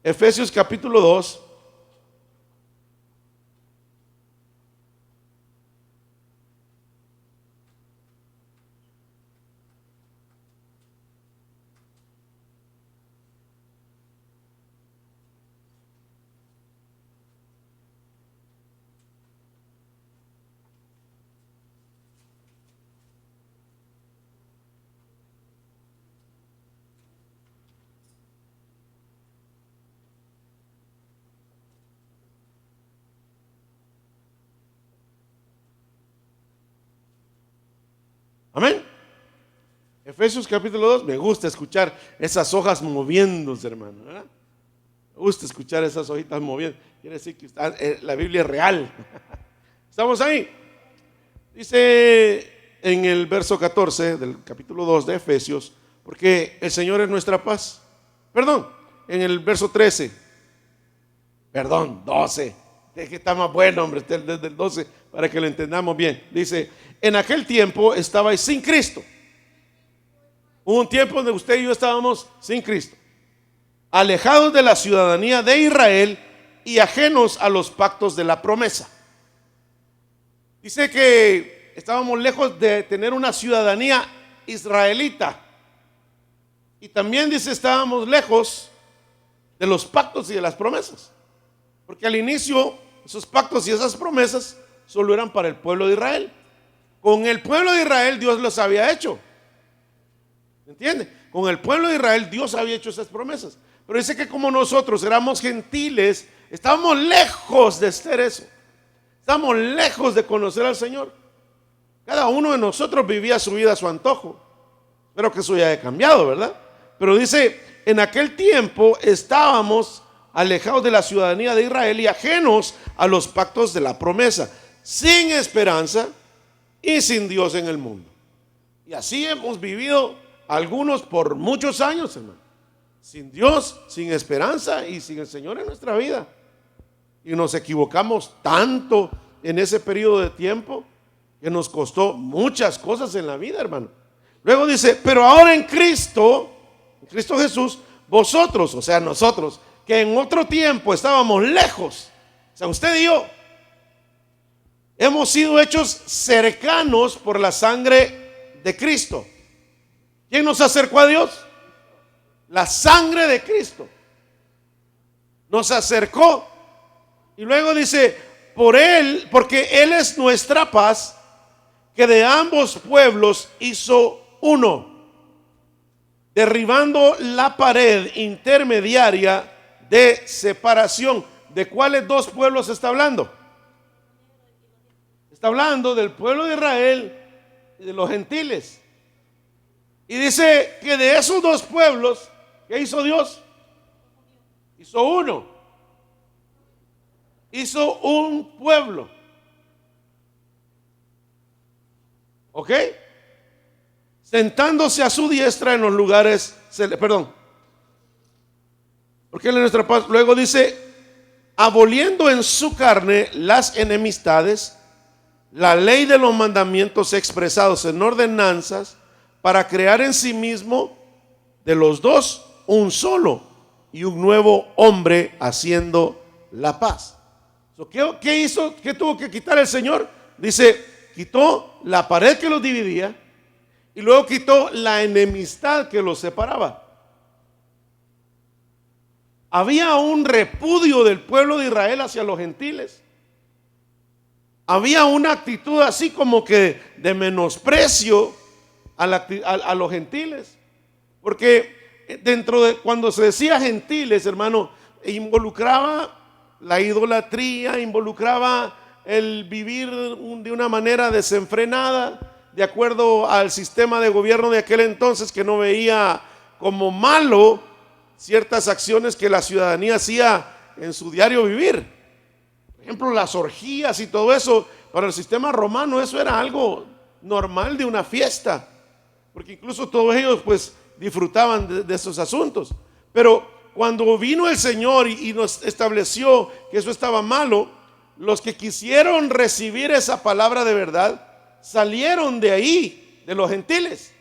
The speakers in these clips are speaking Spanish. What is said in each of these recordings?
Efesios capítulo 2. Amén. Efesios capítulo 2. Me gusta escuchar esas hojas moviéndose, hermano, ¿verdad? Me gusta escuchar esas hojitas moviendo. Quiere decir que la Biblia es real. ¿Estamos ahí? Dice en el verso 14 del capítulo 2 de Efesios: porque el Señor es nuestra paz. Perdón, en el verso 13. Perdón, 12. Es que está más bueno, hombre, desde el 12 para que lo entendamos bien. Dice: en aquel tiempo estabais sin Cristo. Hubo un tiempo donde usted y yo estábamos sin Cristo, alejados de la ciudadanía de Israel y ajenos a los pactos de la promesa. Dice que estábamos lejos de tener una ciudadanía israelita. Y también dice estábamos lejos de los pactos y de las promesas. Porque al inicio esos pactos y esas promesas solo eran para el pueblo de Israel. Con el pueblo de Israel Dios los había hecho. ¿Me entiende? Con el pueblo de Israel Dios había hecho esas promesas. Pero dice que como nosotros éramos gentiles, estábamos lejos de ser eso. Estamos lejos de conocer al Señor. Cada uno de nosotros vivía su vida a su antojo. Espero que eso ya haya cambiado, ¿verdad? Pero dice, en aquel tiempo estábamos alejados de la ciudadanía de Israel y ajenos a los pactos de la promesa, sin esperanza y sin Dios en el mundo. Y así hemos vivido algunos por muchos años, hermano. Sin Dios, sin esperanza y sin el Señor en nuestra vida. Y nos equivocamos tanto en ese periodo de tiempo que nos costó muchas cosas en la vida, hermano. Luego dice, pero ahora en Cristo Jesús, vosotros, o sea nosotros, que en otro tiempo estábamos lejos, o sea usted y yo, hemos sido hechos cercanos por la sangre de Cristo. ¿Quién nos acercó a Dios? La sangre de Cristo nos acercó. Y luego dice, por Él, porque Él es nuestra paz, que de ambos pueblos hizo uno, derribando la pared intermediaria de separación. ¿De cuáles dos pueblos está hablando? Está hablando del pueblo de Israel y de los gentiles. Y dice que de esos dos pueblos, ¿qué hizo Dios? Hizo uno. Hizo un pueblo. ¿Ok? Sentándose a su diestra en los lugares, perdón, porque Él es nuestra paz. Luego dice, aboliendo en su carne las enemistades, la ley de los mandamientos expresados en ordenanzas, para crear en sí mismo de los dos un solo y un nuevo hombre, haciendo la paz. ¿Qué hizo? ¿Qué tuvo que quitar el Señor? Dice, quitó la pared que los dividía y luego quitó la enemistad que los separaba. Había un repudio del pueblo de Israel hacia los gentiles. Había una actitud así como que de menosprecio a los gentiles. Porque dentro de cuando se decía gentiles, hermano, involucraba la idolatría, involucraba el vivir de una manera desenfrenada, de acuerdo al sistema de gobierno de aquel entonces, que no veía como malo ciertas acciones que la ciudadanía hacía en su diario vivir. Por ejemplo, las orgías y todo eso, para el sistema romano eso era algo normal de una fiesta, porque incluso todos ellos pues disfrutaban de esos asuntos. Pero cuando vino el Señor y nos estableció que eso estaba malo, los que quisieron recibir esa palabra de verdad salieron de ahí, de los gentiles.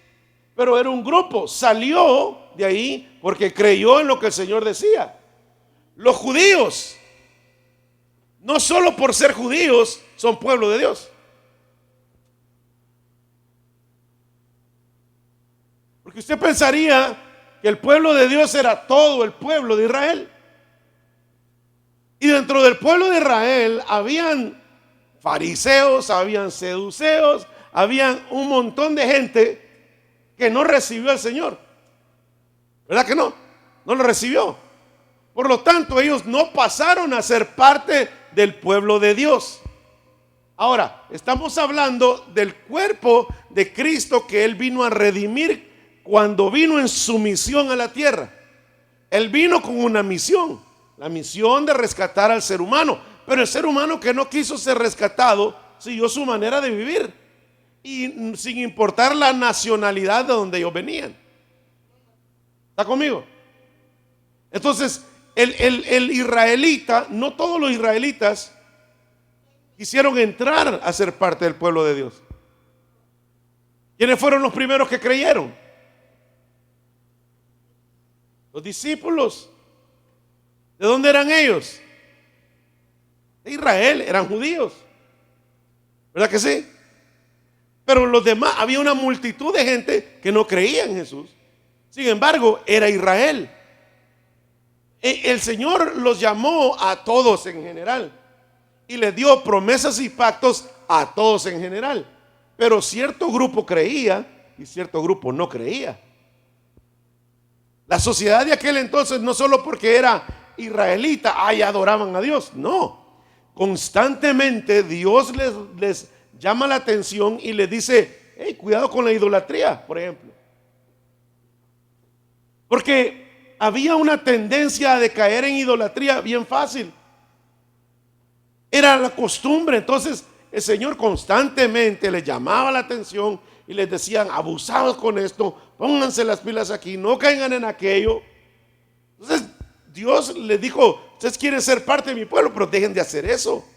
Pero era un grupo, salió de ahí porque creyó en lo que el Señor decía. Los judíos, no solo por ser judíos, son pueblo de Dios. Porque usted pensaría que el pueblo de Dios era todo el pueblo de Israel. Y dentro del pueblo de Israel habían fariseos, habían seduceos, habían un montón de gente que no recibió al Señor. ¿Verdad que no? No lo recibió. Por lo tanto, ellos no pasaron a ser parte del pueblo de Dios. Ahora, estamos hablando del cuerpo de Cristo que Él vino a redimir cuando vino en su misión a la tierra. Él vino con una misión, la misión de rescatar al ser humano. Pero el ser humano que no quiso ser rescatado siguió su manera de vivir, y sin importar la nacionalidad de donde ellos venían. ¿Está conmigo? Entonces, el israelita, no todos los israelitas quisieron entrar a ser parte del pueblo de Dios. ¿Quiénes fueron los primeros que creyeron? Los discípulos. ¿De dónde eran ellos? De Israel, eran judíos. ¿Verdad que sí? Pero los demás, había una multitud de gente que no creía en Jesús. Sin embargo, era Israel. El Señor los llamó a todos en general y les dio promesas y pactos a todos en general. Pero cierto grupo creía y cierto grupo no creía. La sociedad de aquel entonces, no solo porque era israelita, adoraban a Dios. No, constantemente Dios les llama la atención y les dice: hey, cuidado con la idolatría, por ejemplo. Porque había una tendencia de caer en idolatría bien fácil. Era la costumbre. Entonces el Señor constantemente les llamaba la atención y les decían: abusados con esto, pónganse las pilas aquí, no caigan en aquello. Entonces Dios les dijo: ustedes quieren ser parte de mi pueblo, pero dejen de hacer eso.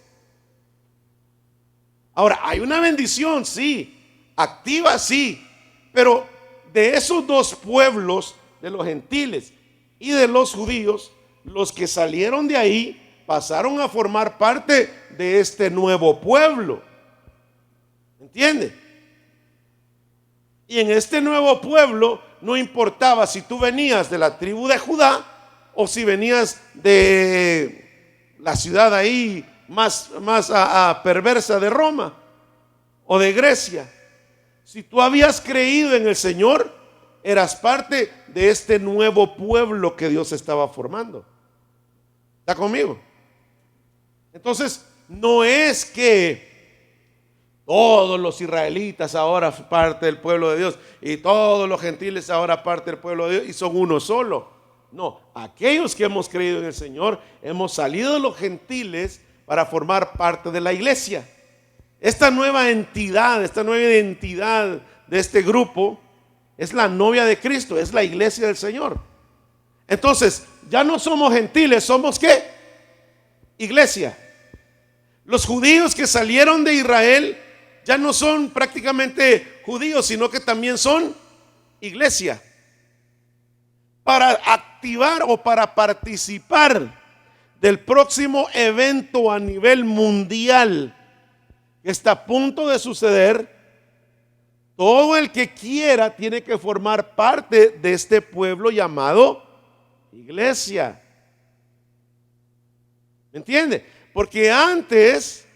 Ahora, hay una bendición, sí, activa, sí, pero de esos dos pueblos, de los gentiles y de los judíos, los que salieron de ahí pasaron a formar parte de este nuevo pueblo. ¿Entiende? Y en este nuevo pueblo no importaba si tú venías de la tribu de Judá o si venías de la ciudad ahí más perversa de Roma o de Grecia. Si tú habías creído en el Señor, eras parte de este nuevo pueblo que Dios estaba formando. ¿Está conmigo? Entonces, no es que todos los israelitas ahora parte del pueblo de Dios y todos los gentiles ahora parte del pueblo de Dios y son uno solo. No, aquellos que hemos creído en el Señor hemos salido de los gentiles para formar parte de la iglesia. Esta nueva entidad, esta nueva identidad de este grupo es la novia de Cristo, es la iglesia del Señor. Entonces, ya no somos gentiles, somos ¿qué? Iglesia. Los judíos que salieron de Israel ya no son prácticamente judíos, sino que también son iglesia. Para activar o para participar del próximo evento a nivel mundial que está a punto de suceder, todo el que quiera tiene que formar parte de este pueblo llamado iglesia. ¿Me entiende? Porque antes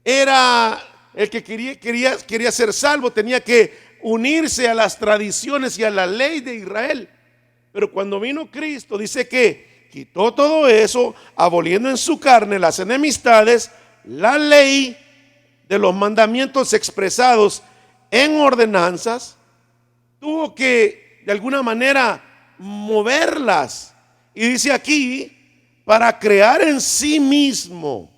era el que quería ser salvo, tenía que unirse a las tradiciones y a la ley de Israel. Pero cuando vino Cristo, dice que quitó todo eso, aboliendo en su carne las enemistades, la ley de los mandamientos expresados en ordenanzas, tuvo que de alguna manera moverlas. Y dice aquí, para crear en sí mismo,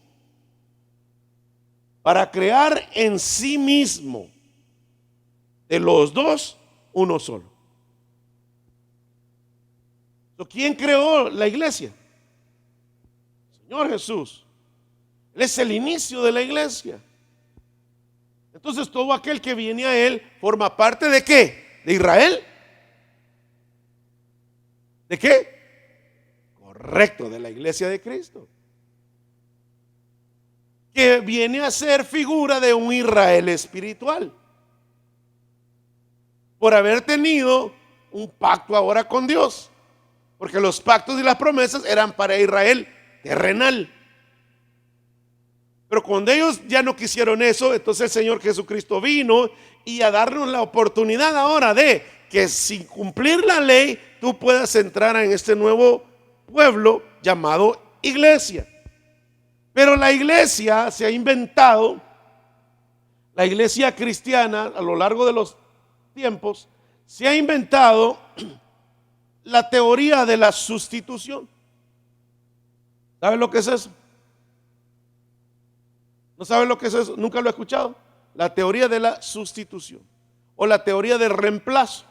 de los dos, uno solo. ¿Quién creó la iglesia? Señor Jesús. Él es el inicio de la iglesia. Entonces todo aquel que viene a Él forma parte ¿de qué? ¿De Israel? ¿De qué? Correcto, de la iglesia de Cristo, que viene a ser figura de un Israel espiritual, por haber tenido un pacto ahora con Dios, porque los pactos y las promesas eran para Israel terrenal. Pero cuando ellos ya no quisieron eso, entonces el Señor Jesucristo vino y a darnos la oportunidad ahora de que sin cumplir la ley tú puedas entrar en este nuevo pueblo llamado iglesia. Pero la iglesia se ha inventado, la iglesia cristiana a lo largo de los tiempos se ha inventado la teoría de la sustitución. ¿Saben lo que es eso? ¿No saben lo que es eso? ¿Nunca lo he escuchado? La teoría de la sustitución o la teoría del reemplazo,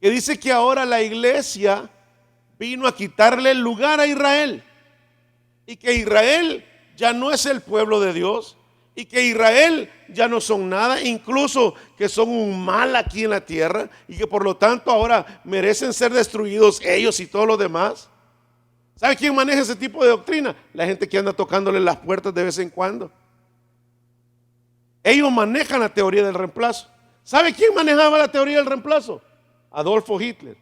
que dice que ahora la iglesia vino a quitarle el lugar a Israel y que Israel ya no es el pueblo de Dios y que Israel ya no son nada, incluso que son un mal aquí en la tierra y que por lo tanto ahora merecen ser destruidos ellos y todos los demás. ¿Sabe quién maneja ese tipo de doctrina? La gente que anda tocándole las puertas de vez en cuando. Ellos manejan la teoría del reemplazo. ¿Sabe quién manejaba la teoría del reemplazo? Adolfo Hitler.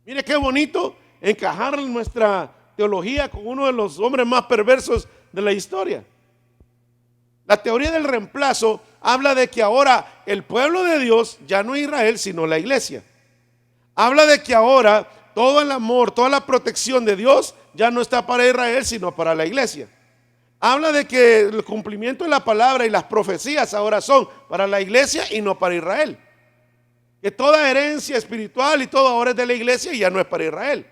Mire qué bonito encajar nuestra teología con uno de los hombres más perversos de la historia. La teoría del reemplazo habla de que ahora el pueblo de Dios ya no es Israel, sino la iglesia. Habla de que ahora todo el amor, toda la protección de Dios ya no está para Israel, sino para la iglesia. Habla de que el cumplimiento de la palabra y las profecías ahora son para la iglesia y no para Israel. Que toda herencia espiritual y todo ahora es de la iglesia y ya no es para Israel.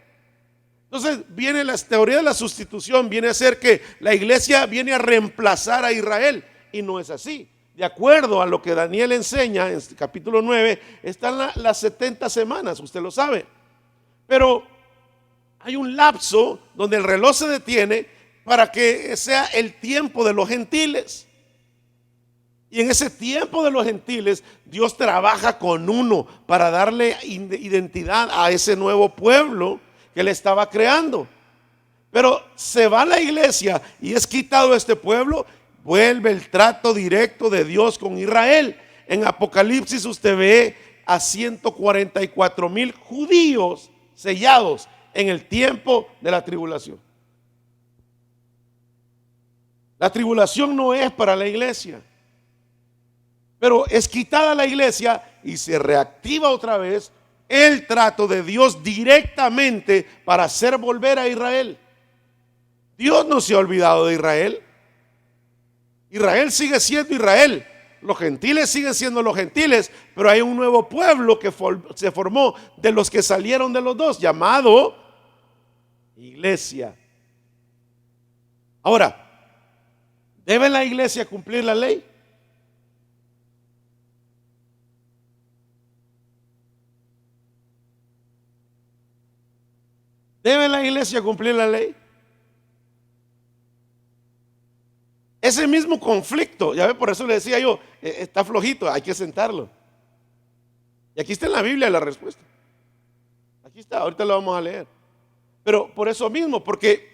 Entonces viene la teoría de la sustitución, viene a ser que la iglesia viene a reemplazar a Israel y no es así. De acuerdo a lo que Daniel enseña en el capítulo 9, están las 70 semanas, usted lo sabe. Pero hay un lapso donde el reloj se detiene para que sea el tiempo de los gentiles. Y en ese tiempo de los gentiles, Dios trabaja con uno para darle identidad a ese nuevo pueblo que le estaba creando. Pero se va la iglesia y es quitado este pueblo, vuelve el trato directo de Dios con Israel. En Apocalipsis usted ve a 144,000 judíos sellados en el tiempo de la tribulación. La tribulación no es para la iglesia, pero es quitada la iglesia y se reactiva otra vez el trato de Dios directamente para hacer volver a Israel. Dios no se ha olvidado de Israel. Israel sigue siendo Israel. Los gentiles siguen siendo los gentiles, pero hay un nuevo pueblo que se formó de los que salieron de los dos, llamado iglesia. Ahora, ¿debe la iglesia cumplir la ley? ¿Debe la iglesia cumplir la ley? Ese mismo conflicto, ya ve, por eso le decía yo, está flojito, hay que sentarlo. Y aquí está en la Biblia la respuesta. Aquí está, ahorita lo vamos a leer. Pero por eso mismo, porque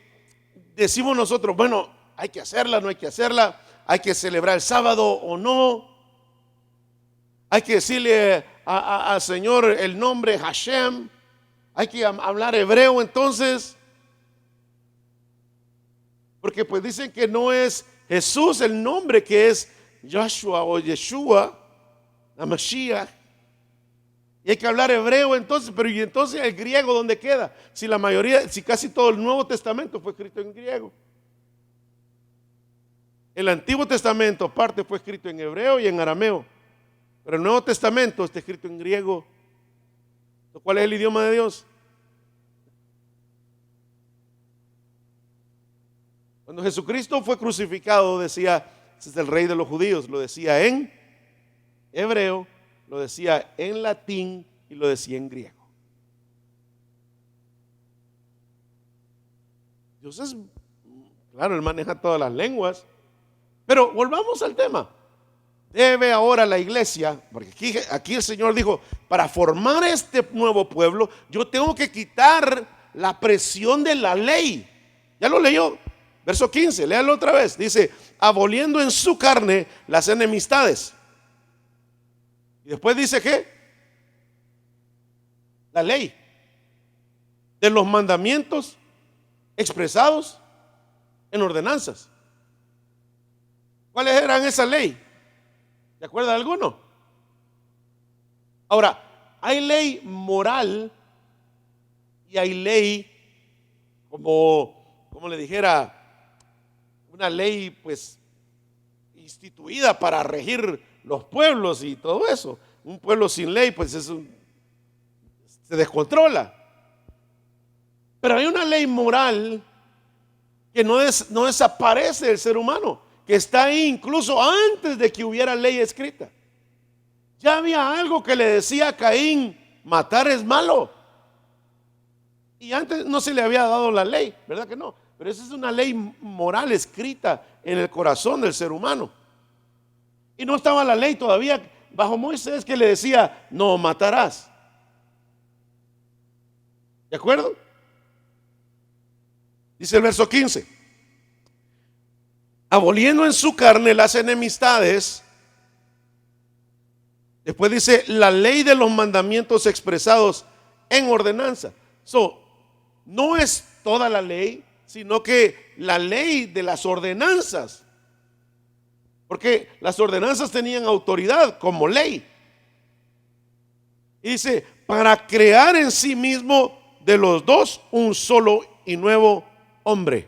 decimos nosotros, bueno, hay que hacerla, no hay que hacerla, hay que celebrar el sábado o no, hay que decirle al Señor el nombre Hashem, hay que hablar hebreo entonces, porque pues dicen que no es Jesús el nombre, que es Joshua o Yeshua, la Mashiach, y hay que hablar hebreo entonces. Pero ¿y entonces el griego dónde queda? Si la mayoría, si casi todo el Nuevo Testamento fue escrito en griego. El Antiguo Testamento parte fue escrito en hebreo y en arameo, pero el Nuevo Testamento está escrito en griego. ¿Cuál es el idioma de Dios? Cuando Jesucristo fue crucificado decía, ese es el rey de los judíos, lo decía en hebreo, lo decía en latín y lo decía en griego. Dios es, claro, Él maneja todas las lenguas, pero volvamos al tema. debe ahora la iglesia, porque aquí el Señor dijo, para formar este nuevo pueblo, yo tengo que quitar la presión de la ley. Ya lo leyó, verso 15, léalo otra vez. Dice, aboliendo en su carne las enemistades. Y después dice que la ley de los mandamientos expresados en ordenanzas. ¿Cuáles eran esa ley? ¿Se acuerda de alguno? Ahora, hay ley moral y hay ley como le dijera, una ley pues instituida para regir los pueblos y todo eso. Un pueblo sin ley pues se descontrola. Pero hay una ley moral que no desaparece del ser humano, que está ahí incluso antes de que hubiera ley escrita. Ya había algo que le decía a Caín, matar es malo. Y antes no se le había dado la ley, ¿verdad que no? Pero esa es una ley moral escrita en el corazón del ser humano. Y no estaba la ley todavía bajo Moisés que le decía, no matarás. ¿De acuerdo? Dice el verso 15, aboliendo en su carne las enemistades. Después dice, la ley de los mandamientos expresados en ordenanza. No es toda la ley, sino que la ley de las ordenanzas. Porque las ordenanzas tenían autoridad como ley. Y dice, para crear en sí mismo de los dos un solo y nuevo hombre.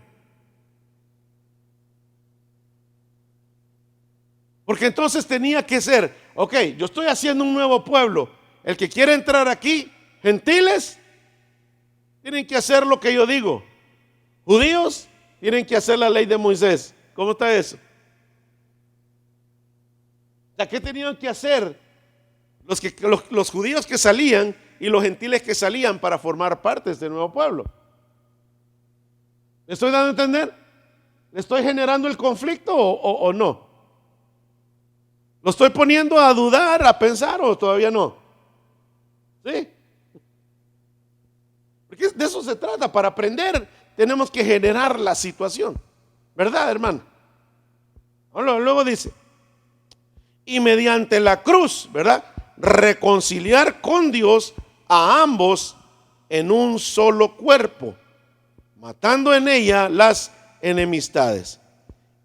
Porque entonces tenía que ser, ok, yo estoy haciendo un nuevo pueblo. El que quiere entrar aquí, gentiles, tienen que hacer lo que yo digo. Judíos tienen que hacer la ley de Moisés. ¿Cómo está eso? ¿Qué tenían que hacer los judíos que salían y los gentiles que salían para formar parte de este nuevo pueblo? ¿Le estoy dando a entender? ¿Le estoy generando el conflicto o no? ¿Lo estoy poniendo a dudar, a pensar o todavía no? ¿Sí? Porque de eso se trata. Para aprender tenemos que generar la situación, ¿verdad, hermano? Luego dice, y mediante la cruz, ¿verdad?, reconciliar con Dios a ambos en un solo cuerpo, matando en ella las enemistades.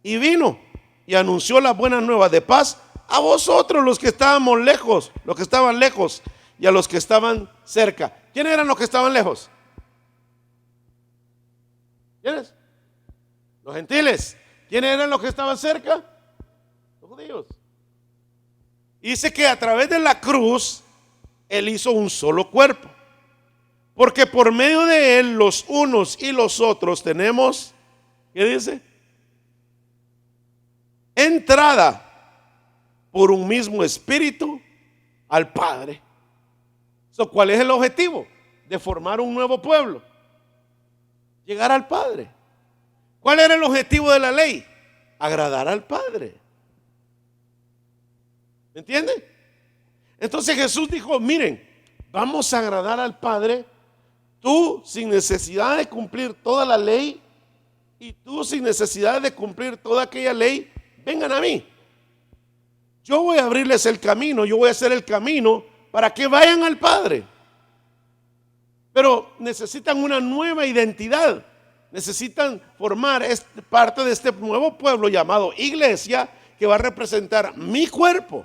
Y vino y anunció las buenas nuevas de paz a vosotros los que estábamos lejos, los que estaban lejos, y a los que estaban cerca. ¿Quiénes eran los que estaban lejos? ¿Quiénes? Los gentiles. ¿Quiénes eran los que estaban cerca? Los judíos. Y dice que a través de la cruz Él hizo un solo cuerpo, porque por medio de Él los unos y los otros tenemos, ¿qué dice? Entrada por un mismo espíritu al Padre. ¿Cuál es el objetivo de formar un nuevo pueblo? Llegar al Padre. ¿Cuál era el objetivo de la ley? Agradar al Padre. ¿Me entienden? Entonces Jesús dijo, miren, vamos a agradar al Padre, tú sin necesidad de cumplir toda la ley y tú sin necesidad de cumplir toda aquella ley, vengan a mí. Yo voy a abrirles el camino, yo voy a hacer el camino para que vayan al Padre. Pero necesitan una nueva identidad, necesitan formar parte de este nuevo pueblo llamado iglesia, que va a representar mi cuerpo.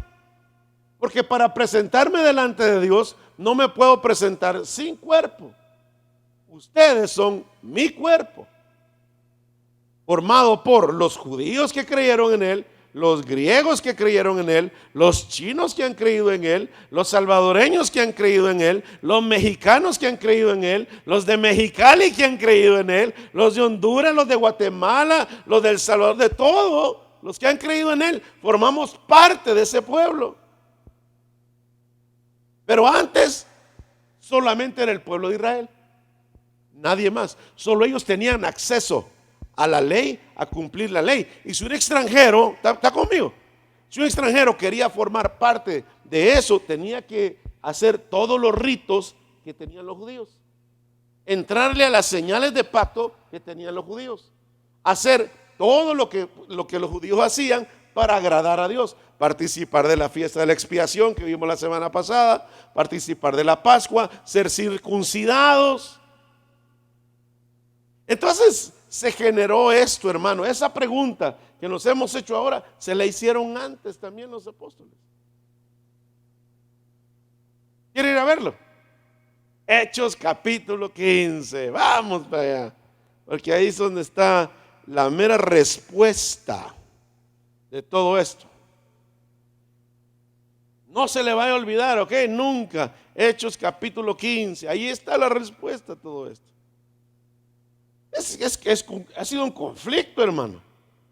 Porque para presentarme delante de Dios no me puedo presentar sin cuerpo. Ustedes son mi cuerpo, formado por los judíos que creyeron en Él, los griegos que creyeron en Él, los chinos que han creído en Él, los salvadoreños que han creído en Él, los mexicanos que han creído en Él, los de Mexicali que han creído en Él, los de Honduras, los de Guatemala, los de El Salvador, de todos los que han creído en Él. Formamos parte de ese pueblo. Pero antes solamente era el pueblo de Israel, nadie más. Solo ellos tenían acceso a la ley, a cumplir la ley. Y si un extranjero, ¿está conmigo? Si un extranjero quería formar parte de eso, tenía que hacer todos los ritos que tenían los judíos, entrarle a las señales de pacto que tenían los judíos, hacer todo lo que los judíos hacían para agradar a Dios, participar de la fiesta de la expiación que vimos la semana pasada, participar de la Pascua, ser circuncidados. Entonces se generó esto, hermano. Esa pregunta que nos hemos hecho ahora se la hicieron antes también los apóstoles. ¿Quieren ir a verlo? Hechos capítulo 15. Vamos para allá, porque ahí es donde está la mera respuesta de todo esto. No se le vaya a olvidar, ¿ok? Nunca. Hechos capítulo 15. Ahí está la respuesta a todo esto. Ha sido un conflicto, hermano,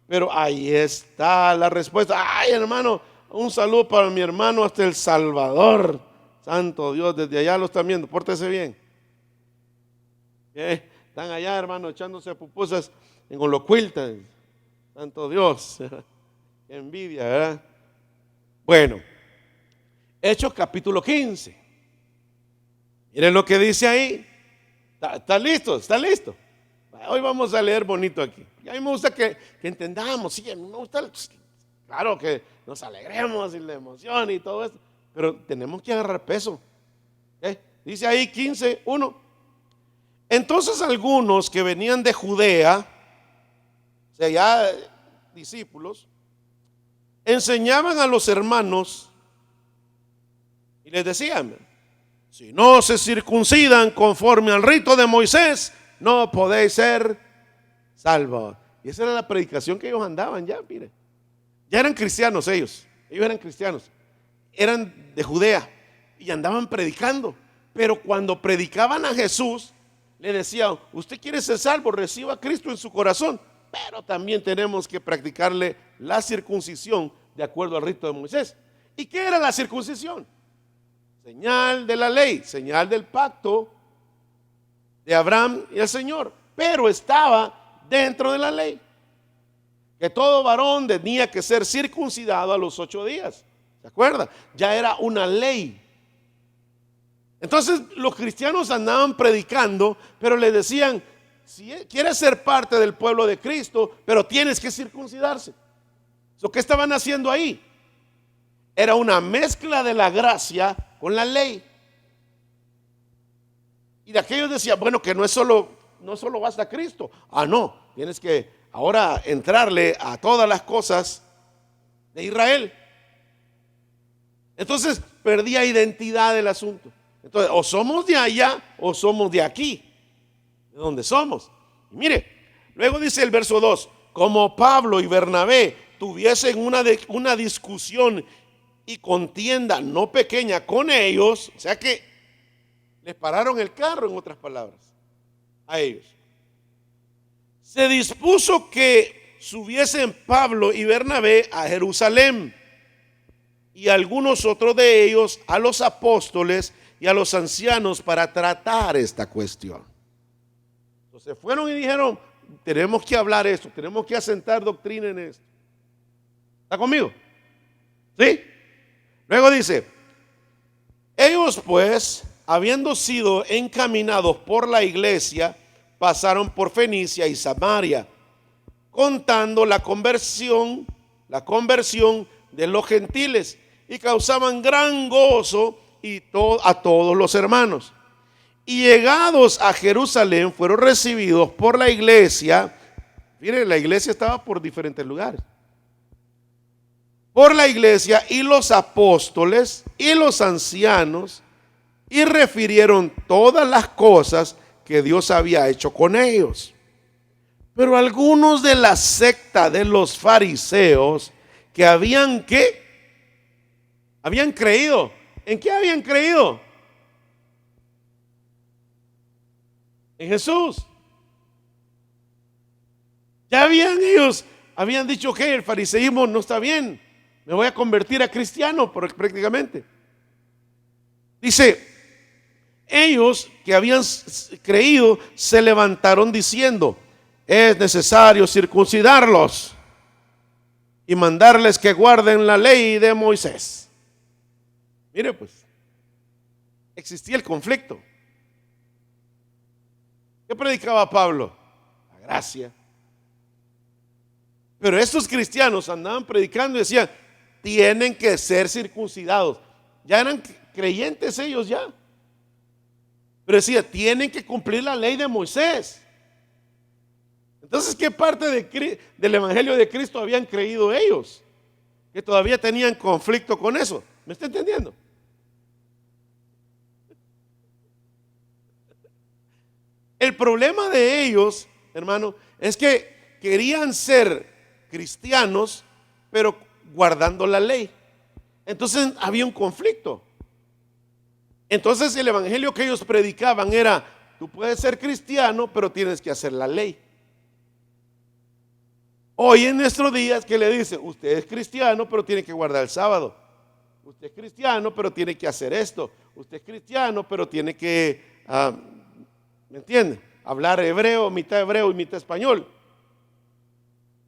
pero ahí está la respuesta. Ay, hermano, un saludo para mi hermano hasta El Salvador. Santo Dios, desde allá lo están viendo. Pórtese bien. Están allá, hermano, echándose pupusas en Olocuilta. Santo Dios. Qué envidia, ¿verdad? Bueno, Hechos capítulo 15. Miren lo que dice ahí. ¿Está listo? ¿Está listo? Hoy vamos a leer bonito aquí. Y a mí me gusta que entendamos. Sí, a mí me gusta, claro, que nos alegremos y la emoción y todo esto, pero tenemos que agarrar peso. Dice ahí 15:1. Entonces algunos que venían de Judea, o sea, ya discípulos, enseñaban a los hermanos y les decían: si no se circuncidan conforme al rito de Moisés, no podéis ser salvos. Y esa era la predicación que ellos andaban ya, mire. Ya eran cristianos ellos eran cristianos, eran de Judea y andaban predicando. Pero cuando predicaban a Jesús, le decían: usted quiere ser salvo, reciba a Cristo en su corazón, pero también tenemos que practicarle la circuncisión de acuerdo al rito de Moisés. ¿Y qué era la circuncisión? Señal de la ley, señal del pacto de Abraham y el Señor, pero estaba dentro de la ley, que todo varón tenía que ser circuncidado a los 8 días. ¿Se acuerda? Ya era una ley. Entonces los cristianos andaban predicando, pero le decían: si quieres ser parte del pueblo de Cristo, pero tienes que circuncidarse. ¿Qué estaban haciendo ahí? Era una mezcla de la gracia con la ley. Y de aquellos decían: bueno, que no solo basta Cristo. No, tienes que ahora entrarle a todas las cosas de Israel. Entonces perdía identidad del asunto. Entonces, o somos de allá o somos de aquí, de donde somos. Y mire, luego dice el verso 2: como Pablo y Bernabé tuviesen una discusión y contienda no pequeña con ellos, o sea que les pararon el carro, en otras palabras, a ellos. Se dispuso que subiesen Pablo y Bernabé a Jerusalén, y algunos otros de ellos a los apóstoles y a los ancianos para tratar esta cuestión. Entonces fueron y dijeron: tenemos que hablar esto, tenemos que asentar doctrina en esto. ¿Está conmigo? ¿Sí? Luego dice: ellos pues, habiendo sido encaminados por la iglesia, pasaron por Fenicia y Samaria, contando la conversión de los gentiles, y causaban gran gozo a todos los hermanos. Y llegados a Jerusalén, fueron recibidos por la iglesia. Miren, la iglesia estaba por diferentes lugares. Por la iglesia y los apóstoles y los ancianos, y refirieron todas las cosas que Dios había hecho con ellos. Pero algunos de la secta de los fariseos, que habían creído. ¿En qué habían creído? En Jesús. Ellos habían dicho que el fariseísmo no está bien, me voy a convertir a cristiano prácticamente. Dice: ellos que habían creído se levantaron diciendo: es necesario circuncidarlos y mandarles que guarden la ley de Moisés. Mire pues, existía el conflicto. ¿Qué predicaba Pablo? La gracia. Pero estos cristianos andaban predicando y decían, tienen que ser circuncidados. Ya eran creyentes ellos ya. Pero decía, tienen que cumplir la ley de Moisés. Entonces, ¿qué parte del evangelio de Cristo habían creído ellos? Que todavía tenían conflicto con eso. ¿Me está entendiendo? El problema de ellos, hermano, es que querían ser cristianos, pero guardando la ley. Entonces había un conflicto. Entonces el evangelio que ellos predicaban era, tú puedes ser cristiano, pero tienes que hacer la ley. Hoy en nuestros días, ¿qué le dice? Usted es cristiano, pero tiene que guardar el sábado. Usted es cristiano, pero tiene que hacer esto. Usted es cristiano, pero tiene que, ¿me entiende? Hablar hebreo y mitad español.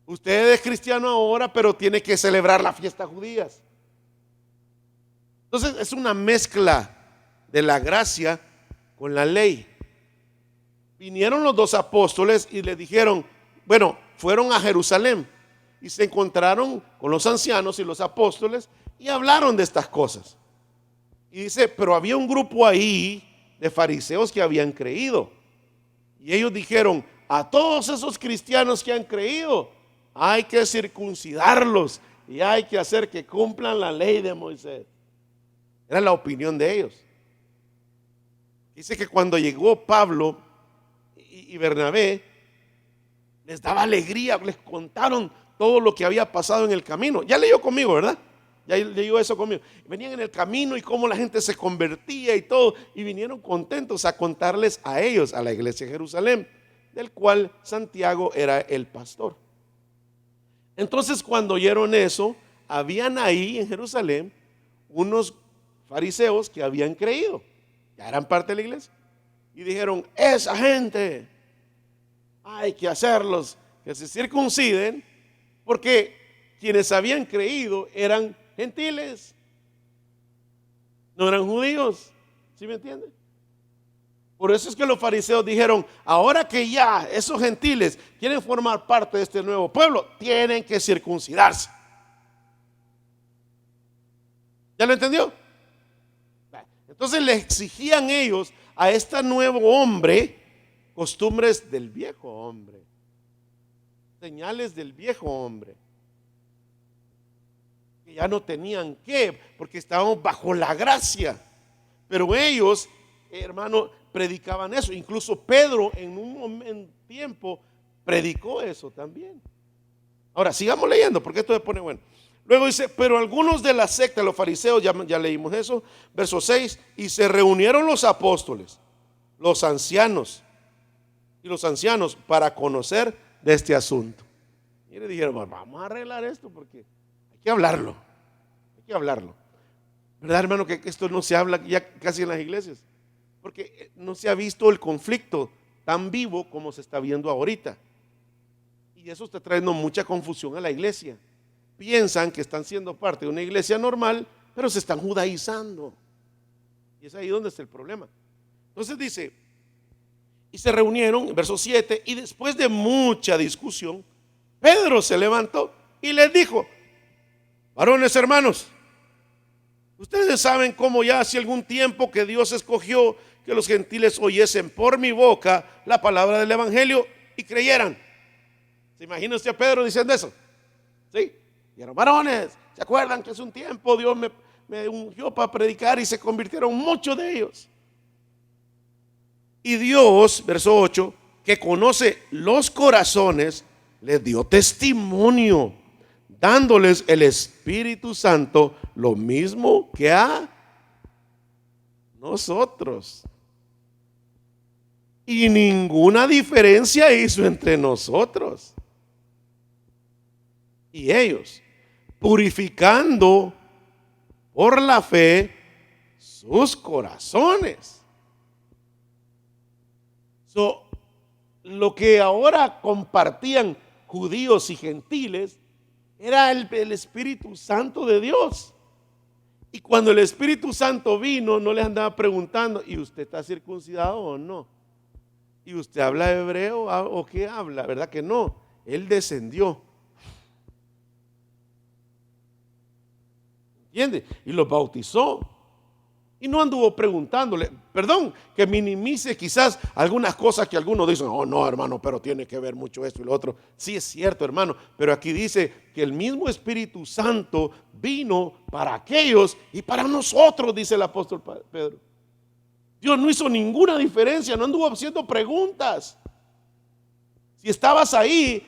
Usted es cristiano ahora, pero tiene que celebrar las fiestas judías. Entonces es una mezcla de la gracia con la ley. Vinieron los dos apóstoles y le dijeron, bueno, fueron a Jerusalén y se encontraron con los ancianos y los apóstoles y hablaron de estas cosas. Y dice, pero había un grupo ahí de fariseos que habían creído. Y ellos dijeron, a todos esos cristianos que han creído, hay que circuncidarlos y hay que hacer que cumplan la ley de Moisés. Era la opinión de ellos. Dice que cuando llegó Pablo y Bernabé, les daba alegría, les contaron todo lo que había pasado en el camino. Ya leyó conmigo, ¿verdad? Ya leyó eso conmigo. Venían en el camino y cómo la gente se convertía y todo, y vinieron contentos a contarles a ellos, a la iglesia de Jerusalén, del cual Santiago era el pastor. Entonces, cuando oyeron eso, habían ahí en Jerusalén unos fariseos que habían creído, ya eran parte de la iglesia, y dijeron, esa gente hay que hacerlos que se circunciden, porque quienes habían creído eran gentiles, no eran judíos. ¿Sí me entienden? Por eso es que los fariseos dijeron, ahora que ya esos gentiles quieren formar parte de este nuevo pueblo, tienen que circuncidarse. ¿Ya lo entendió? Entonces le exigían ellos a este nuevo hombre costumbres del viejo hombre, señales del viejo hombre, que ya no tenían que, porque estábamos bajo la gracia. Pero ellos, hermano, predicaban eso. Incluso Pedro en un tiempo predicó eso también. Ahora sigamos leyendo porque esto se pone bueno. Luego dice, pero algunos de la secta, los fariseos, ya leímos eso, verso 6, y se reunieron los apóstoles, los ancianos para conocer de este asunto. Y le dijeron, vamos a arreglar esto porque hay que hablarlo. ¿Verdad, hermano, que esto no se habla ya casi en las iglesias? Porque no se ha visto el conflicto tan vivo como se está viendo ahorita. Y eso está trayendo mucha confusión a la iglesia. Piensan que están siendo parte de una iglesia normal, pero se están judaizando. Y es ahí donde está el problema. Entonces dice, y se reunieron, verso 7, y después de mucha discusión, Pedro se levantó y les dijo, varones hermanos, ustedes saben cómo ya hace algún tiempo que Dios escogió que los gentiles oyesen por mi boca la palabra del evangelio y creyeran. ¿Se imagina usted a Pedro diciendo eso? ¿Sí? Dijeron, varones, ¿se acuerdan que hace un tiempo Dios me ungió para predicar y se convirtieron muchos de ellos? Y Dios, verso 8, que conoce los corazones, les dio testimonio, dándoles el Espíritu Santo, lo mismo que a nosotros. Y ninguna diferencia hizo entre nosotros y ellos, purificando por la fe sus corazones. Lo que ahora compartían judíos y gentiles era el Espíritu Santo de Dios. Y cuando el Espíritu Santo vino, no les andaba preguntando, ¿y usted está circuncidado o no? ¿Y usted habla hebreo o qué habla? ¿Verdad que no? Él descendió. ¿Entiende? Y los bautizó. Y no anduvo preguntándole, perdón, que minimice quizás algunas cosas que algunos dicen, oh no hermano, pero tiene que ver mucho esto y lo otro. Sí es cierto hermano, pero aquí dice que el mismo Espíritu Santo vino para aquellos y para nosotros, dice el apóstol Pedro. Dios no hizo ninguna diferencia, no anduvo haciendo preguntas. Si estabas ahí,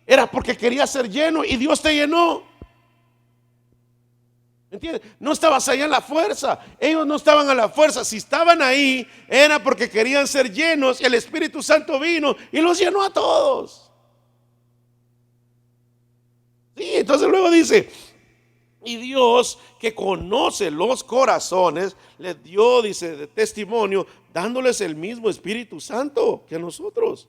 era porque querías ser lleno y Dios te llenó. ¿Entiendes? No estabas ahí a la fuerza. Ellos no estaban a la fuerza. Si estaban ahí, era porque querían ser llenos. Y el Espíritu Santo vino y los llenó a todos. Sí, entonces luego dice, y Dios que conoce los corazones, les dio, dice, de testimonio, dándoles el mismo Espíritu Santo que a nosotros.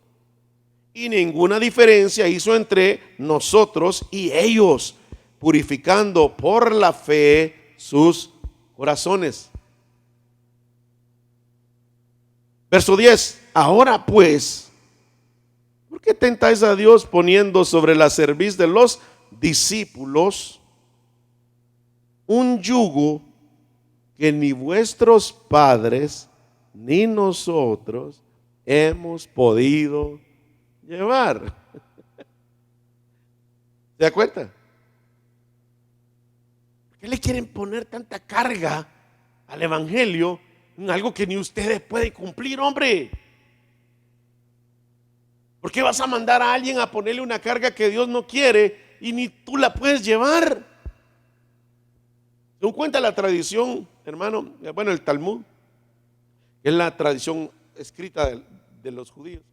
Y ninguna diferencia hizo entre nosotros y ellos, purificando por la fe sus corazones. Verso 10. Ahora pues, ¿por qué tentáis a Dios poniendo sobre la cerviz de los discípulos un yugo que ni vuestros padres ni nosotros hemos podido llevar? ¿Se da cuenta? ¿Por qué le quieren poner tanta carga al evangelio en algo que ni ustedes pueden cumplir, hombre? ¿Por qué vas a mandar a alguien a ponerle una carga que Dios no quiere y ni tú la puedes llevar? Según cuenta la tradición, hermano, bueno, el Talmud, que es la tradición escrita de los judíos,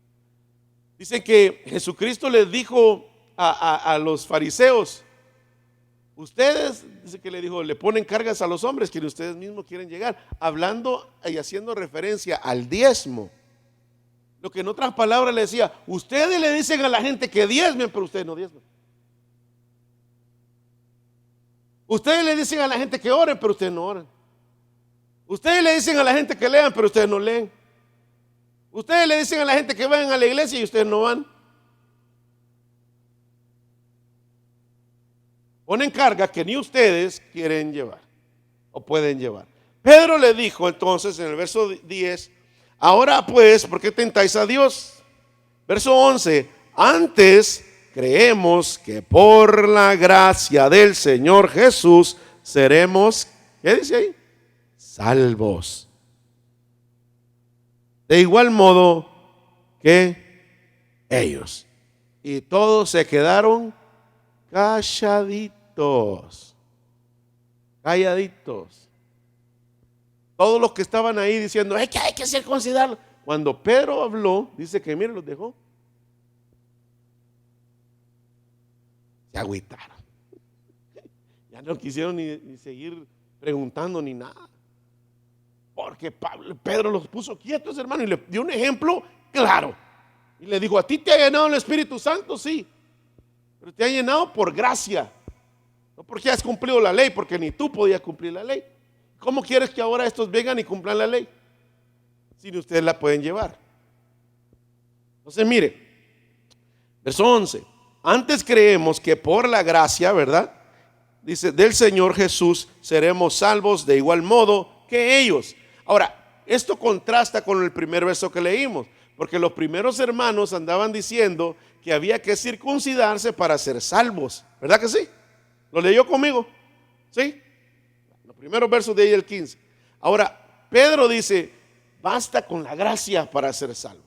dice que Jesucristo les dijo a los fariseos, ustedes, dice que le dijo, le ponen cargas a los hombres que ustedes mismos quieren llegar, hablando y haciendo referencia al diezmo. Lo que en otras palabras le decía, ustedes le dicen a la gente que diezmen, pero ustedes no diezmen. Ustedes le dicen a la gente que oren, pero ustedes no oran. Ustedes le dicen a la gente que lean, pero ustedes no leen. Ustedes le dicen a la gente que vayan a la iglesia y ustedes no van. Ponen carga que ni ustedes quieren llevar o pueden llevar. Pedro le dijo entonces en el verso 10, ahora pues, ¿por qué tentáis a Dios? Verso 11, antes creemos que por la gracia del Señor Jesús seremos, ¿qué dice ahí? Salvos. De igual modo que ellos. Y todos se quedaron calladitos. Calladitos. Todos los que estaban ahí diciendo, que hay que circuncidarlo. Cuando Pedro habló, dice que miren, los dejó. Se agüitaron. Ya no quisieron ni seguir preguntando ni nada. Porque Pedro los puso quietos, hermano, y le dio un ejemplo claro. Y le dijo, a ti te ha llenado el Espíritu Santo, sí, pero te ha llenado por gracia. No porque has cumplido la ley, porque ni tú podías cumplir la ley. ¿Cómo quieres que ahora estos vengan y cumplan la ley? Si ni ustedes la pueden llevar. Entonces mire, verso 11. Antes creemos que por la gracia, ¿verdad? Dice, del Señor Jesús seremos salvos de igual modo que ellos. Ahora, esto contrasta con el primer verso que leímos, porque los primeros hermanos andaban diciendo que había que circuncidarse para ser salvos. ¿Verdad que sí? ¿Lo leyó conmigo? ¿Sí? Los primeros versos de ahí el 15. Ahora, Pedro dice, basta con la gracia para ser salvos.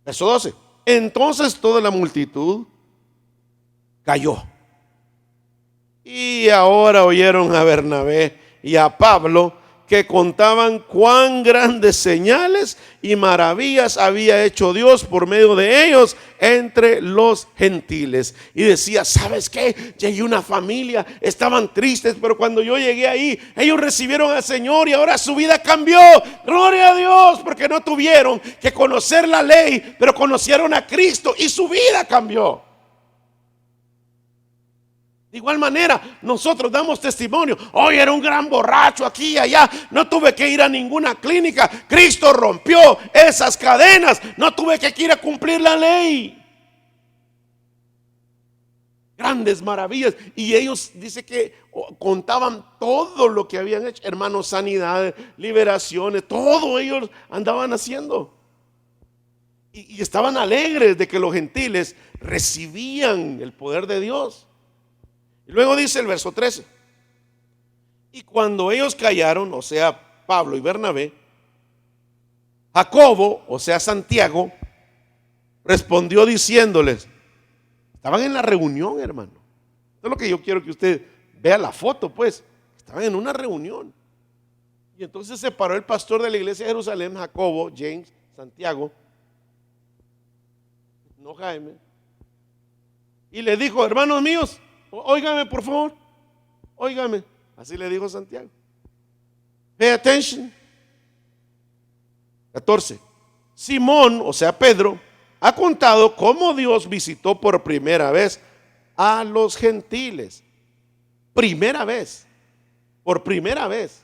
Verso 12. Entonces toda la multitud cayó. Y ahora oyeron a Bernabé y a Pablo que contaban cuán grandes señales y maravillas había hecho Dios por medio de ellos entre los gentiles. Y decía: ¿sabes qué? Llegué a una familia, estaban tristes, pero cuando yo llegué ahí, ellos recibieron al Señor y ahora su vida cambió. Gloria a Dios, porque no tuvieron que conocer la ley, pero conocieron a Cristo y su vida cambió. De igual manera, nosotros damos testimonio: hoy era un gran borracho aquí y allá, no tuve que ir a ninguna clínica, Cristo rompió esas cadenas, no tuve que ir a cumplir la ley. Grandes maravillas. Y ellos, dice que contaban todo lo que habían hecho, hermanos, sanidades, liberaciones, todo ellos andaban haciendo. Y estaban alegres de que los gentiles recibían el poder de Dios. Y luego dice el verso 13: y cuando ellos callaron, o sea, Pablo y Bernabé, Jacobo, o sea, Santiago, respondió diciéndoles. Estaban en la reunión, hermano. Esto es lo que yo quiero que usted vea la foto, pues. Estaban en una reunión. Y entonces se paró el pastor de la iglesia de Jerusalén, Jacobo, James, Santiago, no Jaime, y le dijo: hermanos míos, óigame por favor, óigame. Así le dijo Santiago. Pay attention. 14. Simón, o sea Pedro, ha contado cómo Dios visitó por primera vez a los gentiles. Primera vez. Por primera vez.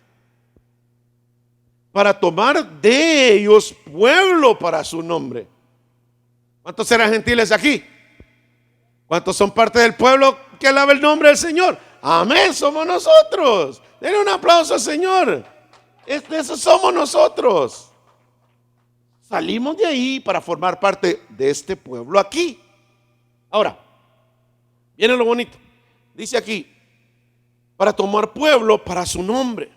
Para tomar de ellos pueblo para su nombre. ¿Cuántos eran gentiles aquí? ¿Cuántos son parte del pueblo que alaba el nombre del Señor? Amén, somos nosotros. Denle un aplauso al Señor. Esos somos nosotros. Salimos de ahí para formar parte de este pueblo aquí. Ahora, viene lo bonito. Dice aquí: para tomar pueblo para su nombre.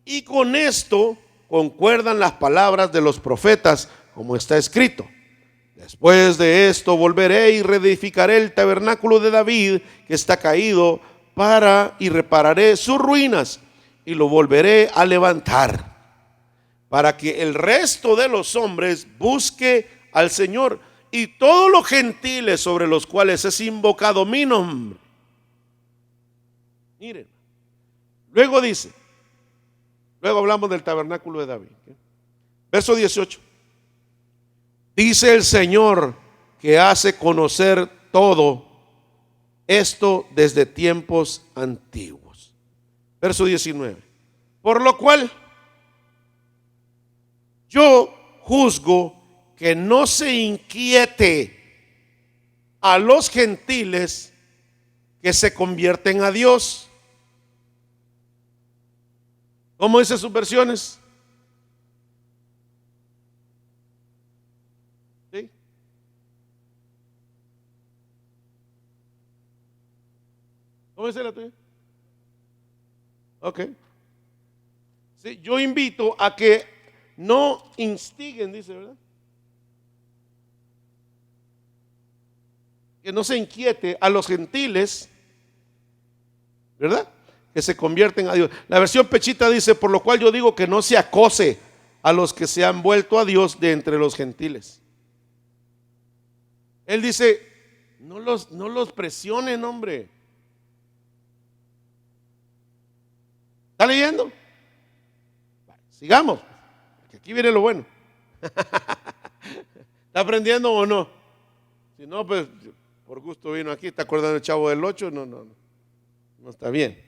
Y con esto concuerdan las palabras de los profetas, como está escrito: después de esto volveré y reedificaré el tabernáculo de David que está caído, y repararé sus ruinas y lo volveré a levantar, para que el resto de los hombres busque al Señor y todos los gentiles sobre los cuales es invocado mi nombre. Miren, luego dice, luego hablamos del tabernáculo de David. Verso 18. Dice el Señor que hace conocer todo esto desde tiempos antiguos. Verso 19. Por lo cual yo juzgo que no se inquiete a los gentiles que se convierten a Dios. ¿Cómo dice sus versiones? ¿Sí? ¿Cómo dice la tuya? Ok. Sí, yo invito a que no instiguen, dice, ¿verdad? Que no se inquiete a los gentiles, ¿verdad? Que se convierten a Dios. La versión Pechita dice: por lo cual yo digo que no se acose a los que se han vuelto a Dios de entre los gentiles. Él dice: no los presionen, hombre. ¿Está leyendo? Sigamos, que aquí viene lo bueno. ¿Está aprendiendo o no? Si no, pues por gusto vino aquí. ¿Está acordando el Chavo del 8? No está bien.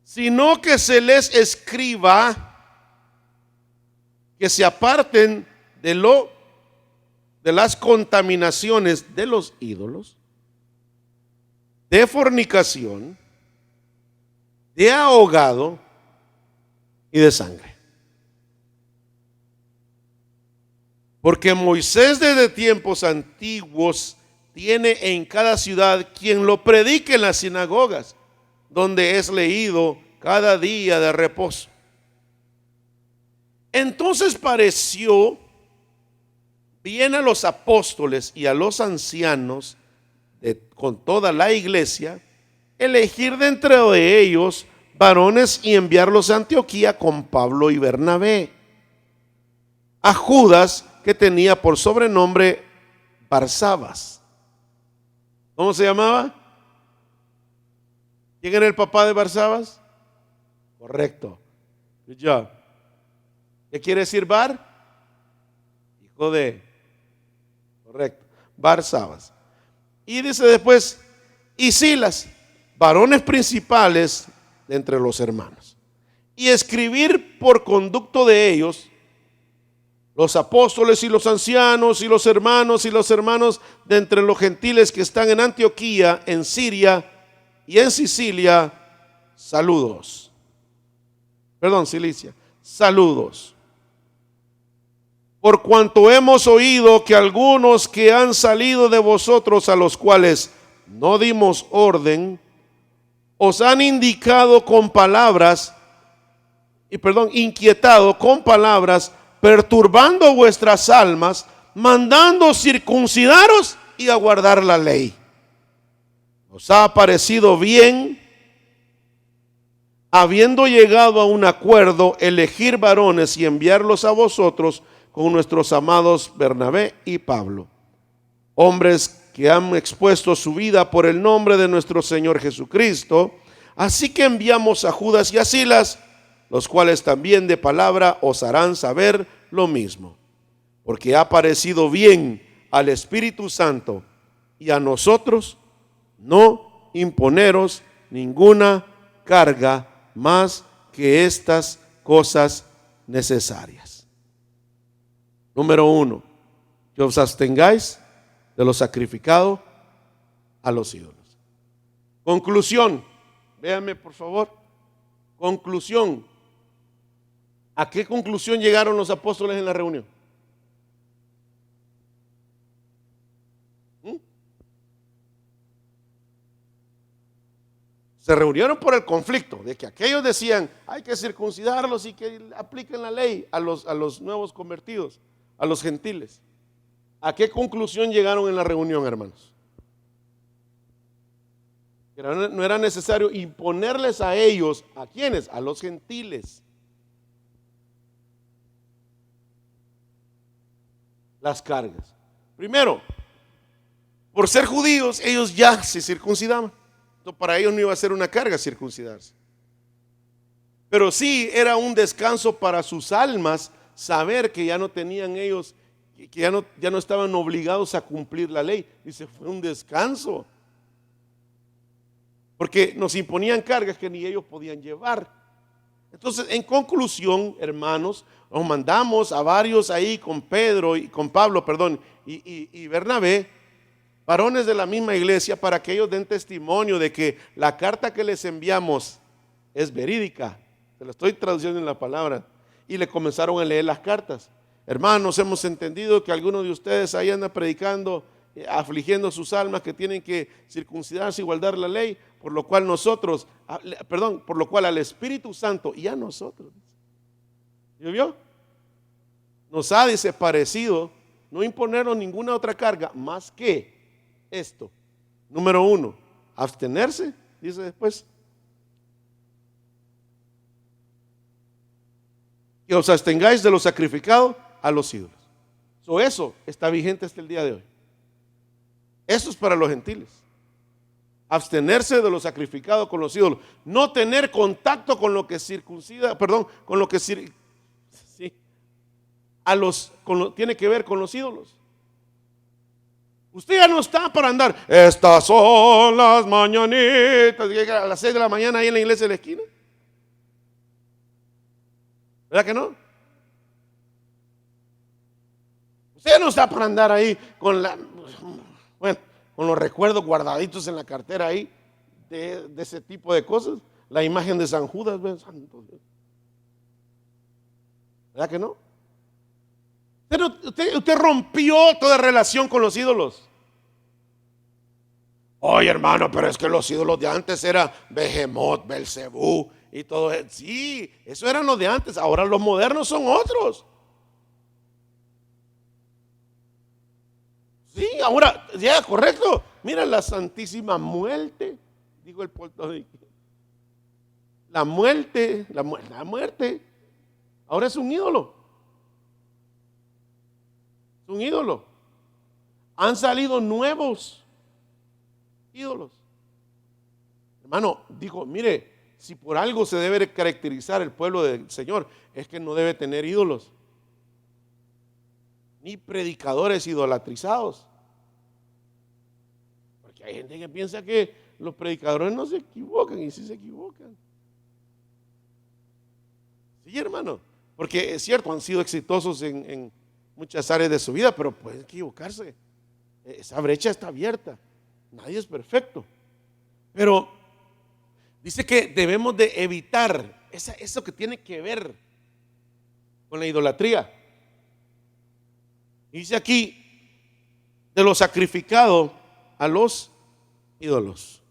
Sino que se les escriba que se aparten de las contaminaciones de los ídolos, de fornicación, de ahogado y de sangre. Porque Moisés desde tiempos antiguos tiene en cada ciudad quien lo predique en las sinagogas, donde es leído cada día de reposo. Entonces pareció bien a los apóstoles y a los ancianos con toda la iglesia elegir de entre ellos varones y enviarlos a Antioquía con Pablo y Bernabé. A Judas, que tenía por sobrenombre Barsabas. ¿Cómo se llamaba? ¿Quién era el papá de Barsabas? Correcto. Good job. ¿Qué quiere decir Bar? Hijo de. Correcto. Barsabas. Y dice después, y Silas, varones principales de entre los hermanos. Y escribir por conducto de ellos, los apóstoles y los ancianos y los hermanos de entre los gentiles que están en Antioquía, en Siria y en Sicilia, saludos. Perdón, Cilicia, saludos. Por cuanto hemos oído que algunos que han salido de vosotros, a los cuales no dimos orden, os han indicado con palabras, inquietado con palabras, perturbando vuestras almas, mandando circuncidaros y aguardar la ley. Os ha parecido bien, habiendo llegado a un acuerdo, elegir varones y enviarlos a vosotros con nuestros amados Bernabé y Pablo, hombres que han expuesto su vida por el nombre de nuestro Señor Jesucristo. Así que enviamos a Judas y a Silas, los cuales también de palabra os harán saber lo mismo, porque ha parecido bien al Espíritu Santo y a nosotros no imponeros ninguna carga más que estas cosas necesarias. Número 1, que os abstengáis de lo sacrificado a los ídolos. Conclusión, véanme por favor. Conclusión. ¿A qué conclusión llegaron los apóstoles en la reunión? Se reunieron por el conflicto de que aquellos decían hay que circuncidarlos y que apliquen la ley a los nuevos convertidos, a los gentiles. ¿A qué conclusión llegaron en la reunión, hermanos? Que no era necesario imponerles a ellos, ¿a quiénes? A los gentiles, las cargas. Primero, por ser judíos, ellos ya se circuncidaban. Entonces, para ellos no iba a ser una carga circuncidarse. Pero sí era un descanso para sus almas saber que ya no tenían ellos, que ya no estaban obligados a cumplir la ley. Dice, fue un descanso. Porque nos imponían cargas que ni ellos podían llevar. Entonces, en conclusión, hermanos, nos mandamos a varios ahí con Pedro y con Pablo, y Bernabé, varones de la misma iglesia, para que ellos den testimonio de que la carta que les enviamos es verídica. Se lo estoy traduciendo en la palabra. Y le comenzaron a leer las cartas. Hermanos, hemos entendido que algunos de ustedes ahí andan predicando, afligiendo sus almas, que tienen que circuncidarse y guardar la ley, por lo cual por lo cual al Espíritu Santo y a nosotros, ¿yo vio? Nos ha, dice, parecido no imponernos ninguna otra carga más que esto. Número 1, abstenerse, dice después, que os abstengáis de lo sacrificado a los ídolos. Eso está vigente hasta el día de hoy. Eso es para los gentiles. Abstenerse de lo sacrificado con los ídolos. No tener contacto con lo que circuncida, con lo que tiene que ver con los ídolos. Usted ya no está para andar, estas son las mañanitas, llega a las 6 de la mañana ahí en la iglesia de la esquina. ¿Verdad que no? Usted no está para andar ahí con los recuerdos guardaditos en la cartera ahí de ese tipo de cosas. La imagen de San Judas, ¿ves? Santo Dios. ¿Verdad que no? Usted rompió toda relación con los ídolos. Oye, hermano, pero es que los ídolos de antes eran Behemoth, Belcebú y todo eso. Sí, eso eran los de antes. Ahora los modernos son otros. Sí, ahora, ya, correcto. Mira la Santísima Muerte, dijo el puertorriqueño. la muerte, ahora es un ídolo. Es un ídolo. Han salido nuevos ídolos. Hermano, dijo, mire, si por algo se debe caracterizar el pueblo del Señor, es que no debe tener ídolos, ni predicadores idolatrizados. Porque hay gente que piensa que los predicadores no se equivocan, y sí se equivocan. Sí, hermano, porque es cierto, han sido exitosos en muchas áreas de su vida, pero pueden equivocarse. Esa brecha está abierta. Nadie es perfecto. Pero dice que debemos de evitar eso que tiene que ver con la idolatría. Dice aquí, de lo sacrificado a los ídolos.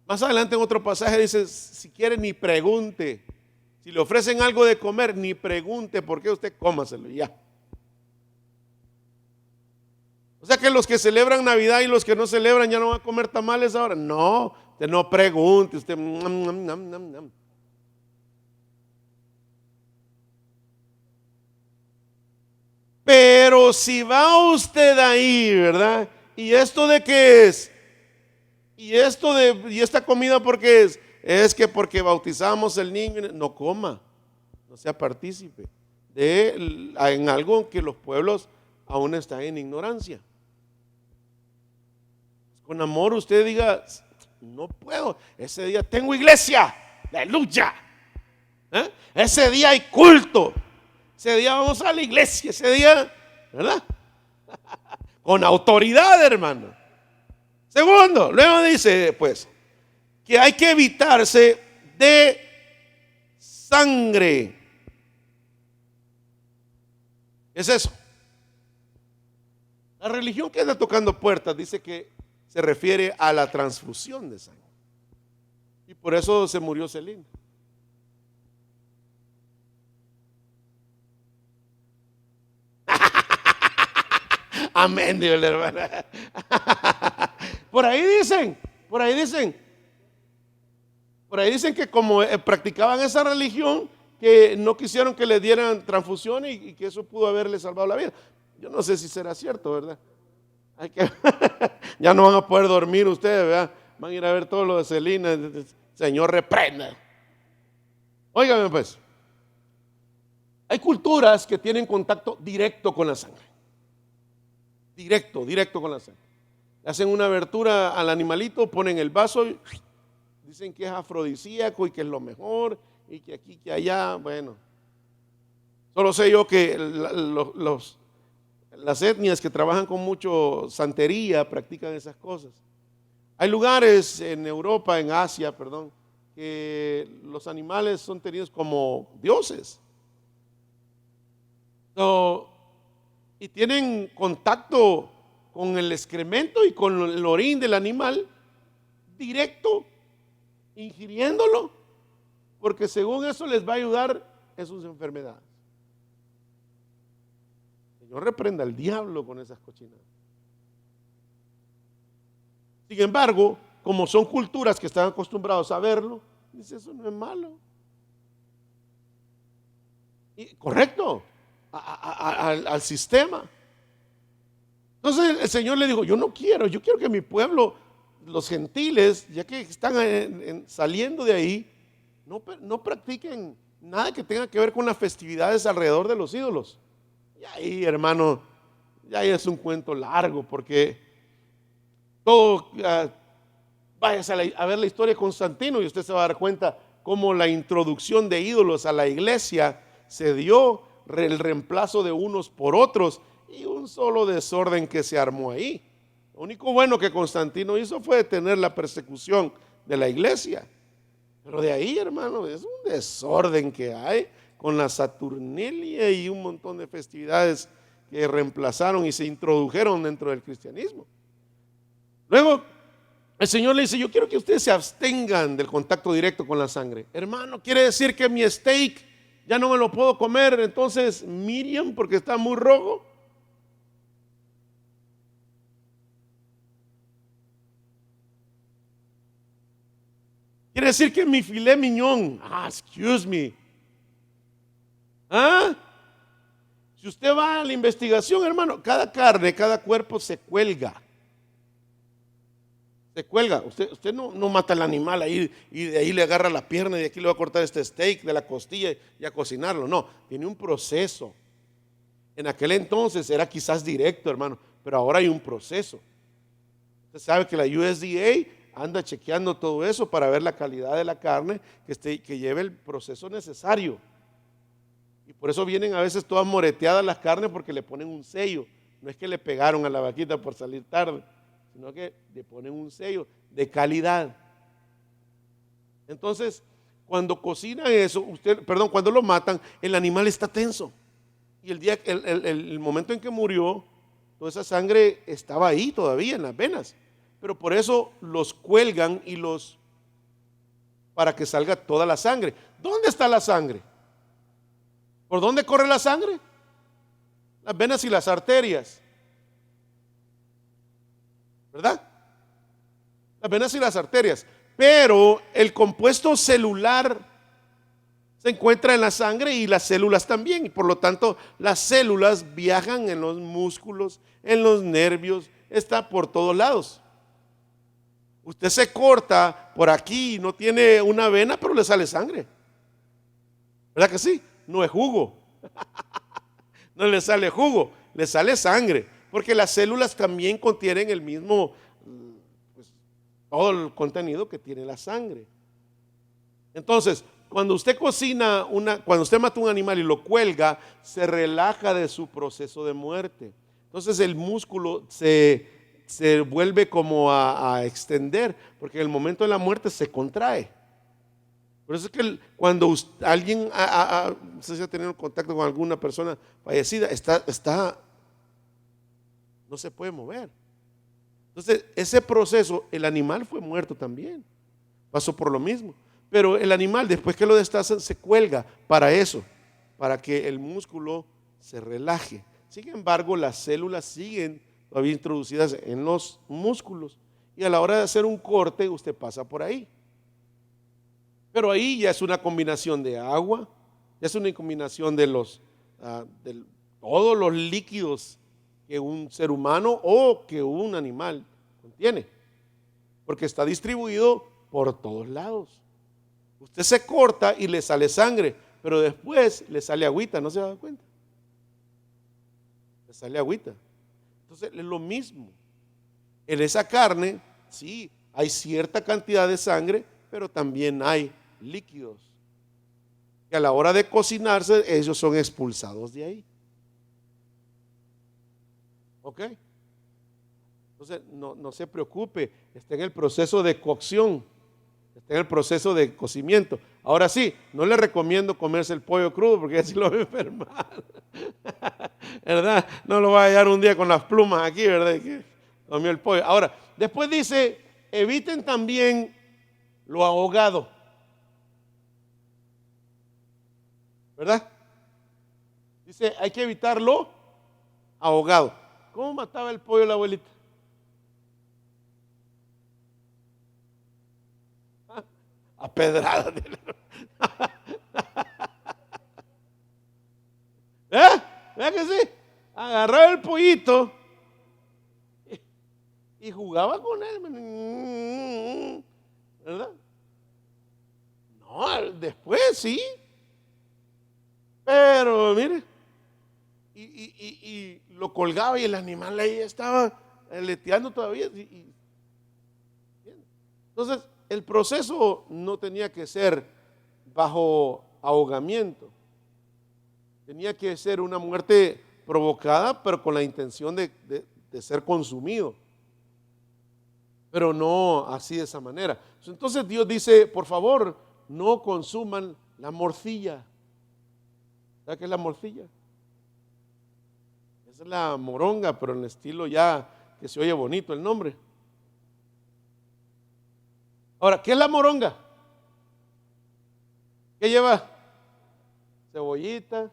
Más adelante en otro pasaje dice, si quiere ni pregunte. Si le ofrecen algo de comer, ni pregunte por qué, usted cómaselo y ya. O sea que los que celebran Navidad y los que no celebran ya no van a comer tamales ahora. No, usted no pregunte, usted Pero si va usted ahí, ¿verdad? ¿Y esto de qué es? ¿Y esta comida por qué es? Es que porque bautizamos el niño. No coma, no sea partícipe en algo que los pueblos aún están en ignorancia. Con amor usted diga, no puedo, ese día tengo iglesia, aleluya. Ese día hay culto, ese día vamos a la iglesia, ese día, ¿verdad? Con autoridad, hermano. Segundo, luego dice pues que hay que evitarse de sangre. ¿Qué es eso? La religión que anda tocando puertas dice que se refiere a la transfusión de sangre. Y por eso se murió Celina. Amén, Dios, la hermana. Por ahí dicen que como practicaban esa religión, que no quisieron que le dieran transfusión y que eso pudo haberle salvado la vida. Yo no sé si será cierto, ¿verdad? Ya no van a poder dormir ustedes, ¿verdad? Van a ir a ver todo lo de Celina. Señor, reprenda. Óigame pues, hay culturas que tienen contacto directo con la sangre. Directo con la sangre. Hacen una abertura al animalito, ponen el vaso y dicen que es afrodisíaco y que es lo mejor y que aquí, que allá. Bueno, solo sé yo que las etnias que trabajan con mucho santería practican esas cosas. Hay lugares en Europa, en Asia, perdón, que los animales son tenidos como dioses. Y tienen contacto con el excremento y con el orín del animal directo, ingiriéndolo, porque según eso les va a ayudar en sus enfermedades. Señor, reprenda al diablo con esas cochinadas. Sin embargo, como son culturas que están acostumbrados a verlo, dice, eso no es malo. Y, correcto, al sistema. Entonces el Señor le dijo, yo quiero que mi pueblo, los gentiles, ya que están saliendo de ahí, no practiquen nada que tenga que ver con las festividades alrededor de los ídolos. Y ahí, hermano, ya es un cuento largo, porque todo, váyase a ver la historia de Constantino y usted se va a dar cuenta cómo la introducción de ídolos a la iglesia se dio, el reemplazo de unos por otros y un solo desorden que se armó ahí. Lo único bueno que Constantino hizo fue detener la persecución de la iglesia, pero de ahí, hermano, es un desorden que hay con la Saturnalia y un montón de festividades que reemplazaron y se introdujeron dentro del cristianismo. Luego el Señor le dice, yo quiero que ustedes se abstengan del contacto directo con la sangre. Hermano, quiere decir que mi steak ya no me lo puedo comer entonces, Miriam, porque está muy rojo. Quiere decir que mi filet miñón, excuse me. ¿Ah? Si usted va a la investigación, hermano, cada carne, cada cuerpo se cuelga. Se cuelga. Usted no mata al animal ahí y de ahí le agarra la pierna y de aquí le va a cortar este steak de la costilla y a cocinarlo. No, tiene un proceso. En aquel entonces era quizás directo, hermano, pero ahora hay un proceso. Usted sabe que la USDA anda chequeando todo eso para ver la calidad de la carne que lleve el proceso necesario. Y por eso vienen a veces todas moreteadas las carnes porque le ponen un sello. No es que le pegaron a la vaquita por salir tarde, sino que le ponen un sello de calidad. Entonces, cuando cocinan eso, cuando lo matan, el animal está tenso. Y el momento en que murió, toda esa sangre estaba ahí todavía en las venas. Pero por eso los cuelgan para que salga toda la sangre. ¿Dónde está la sangre? ¿Por dónde corre la sangre? Las venas y las arterias. ¿Verdad? Las venas y las arterias. Pero el compuesto celular se encuentra en la sangre y las células también. Y por lo tanto, las células viajan en los músculos, en los nervios, está por todos lados. Usted se corta por aquí y no tiene una vena, pero le sale sangre. ¿Verdad que sí? No es jugo. No le sale jugo, le sale sangre. Porque las células también contienen el mismo, todo el contenido que tiene la sangre. Entonces, cuando usted cuando usted mata un animal y lo cuelga, se relaja de su proceso de muerte. Entonces el músculo se vuelve como a extender, porque en el momento de la muerte se contrae. Por eso es que cuando alguien no sé si ha tenido contacto con alguna persona fallecida, no se puede mover. Entonces, ese proceso, el animal fue muerto también. Pasó por lo mismo. Pero el animal, después que lo destazan, se cuelga para eso, para que el músculo se relaje. Sin embargo, las células siguen todavía introducidas en los músculos. Y a la hora de hacer un corte, usted pasa por ahí. Pero ahí ya es una combinación de agua, ya es una combinación de todos los líquidos que un ser humano o que un animal contiene, porque está distribuido por todos lados. Usted se corta y le sale sangre, pero después le sale agüita, ¿no se da cuenta? Le sale agüita. Entonces es lo mismo. En esa carne, sí, hay cierta cantidad de sangre, pero también hay líquidos que a la hora de cocinarse ellos son expulsados de ahí. ¿Ok? Entonces no se preocupe, está en el proceso de cocción, está en el proceso de cocimiento. Ahora sí, no le recomiendo comerse el pollo crudo porque así lo va a enfermar. ¿Verdad? No lo va a hallar un día con las plumas aquí, ¿verdad? Que comió el pollo. Ahora, después dice, eviten también lo ahogado. ¿Verdad? Dice, hay que evitarlo ahogado. ¿Cómo mataba el pollo la abuelita? A pedradas. ¿Verdad que sí? Agarraba el pollito y jugaba con él. ¿Verdad? No, después sí. Pero mire, y lo colgaba y el animal ahí estaba leteando todavía. Entonces, el proceso no tenía que ser bajo ahogamiento. Tenía que ser una muerte provocada, pero con la intención de ser consumido. Pero no así de esa manera. Entonces Dios dice, por favor, no consuman la morcilla. ¿Sabes qué es la morcilla? Esa es la moronga, pero en el estilo ya que se oye bonito el nombre. Ahora, ¿qué es la moronga? ¿Qué lleva? Cebollita.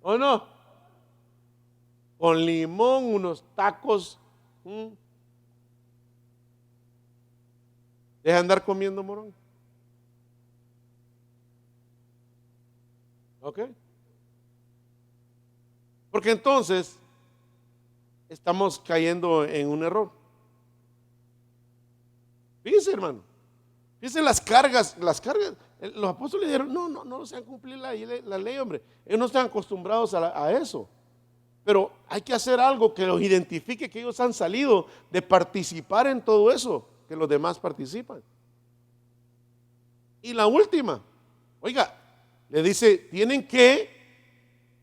¿O no? Con limón, unos tacos. Deja de andar comiendo morón. ¿Ok? Porque entonces estamos cayendo en un error. Fíjense, hermano. Fíjense las cargas. Los apóstoles dijeron, no se han cumplido la ley, hombre. Ellos no están acostumbrados a eso. Pero hay que hacer algo que los identifique, que ellos han salido de participar en todo eso, que los demás participan. Y la última, oiga, le dice, tienen que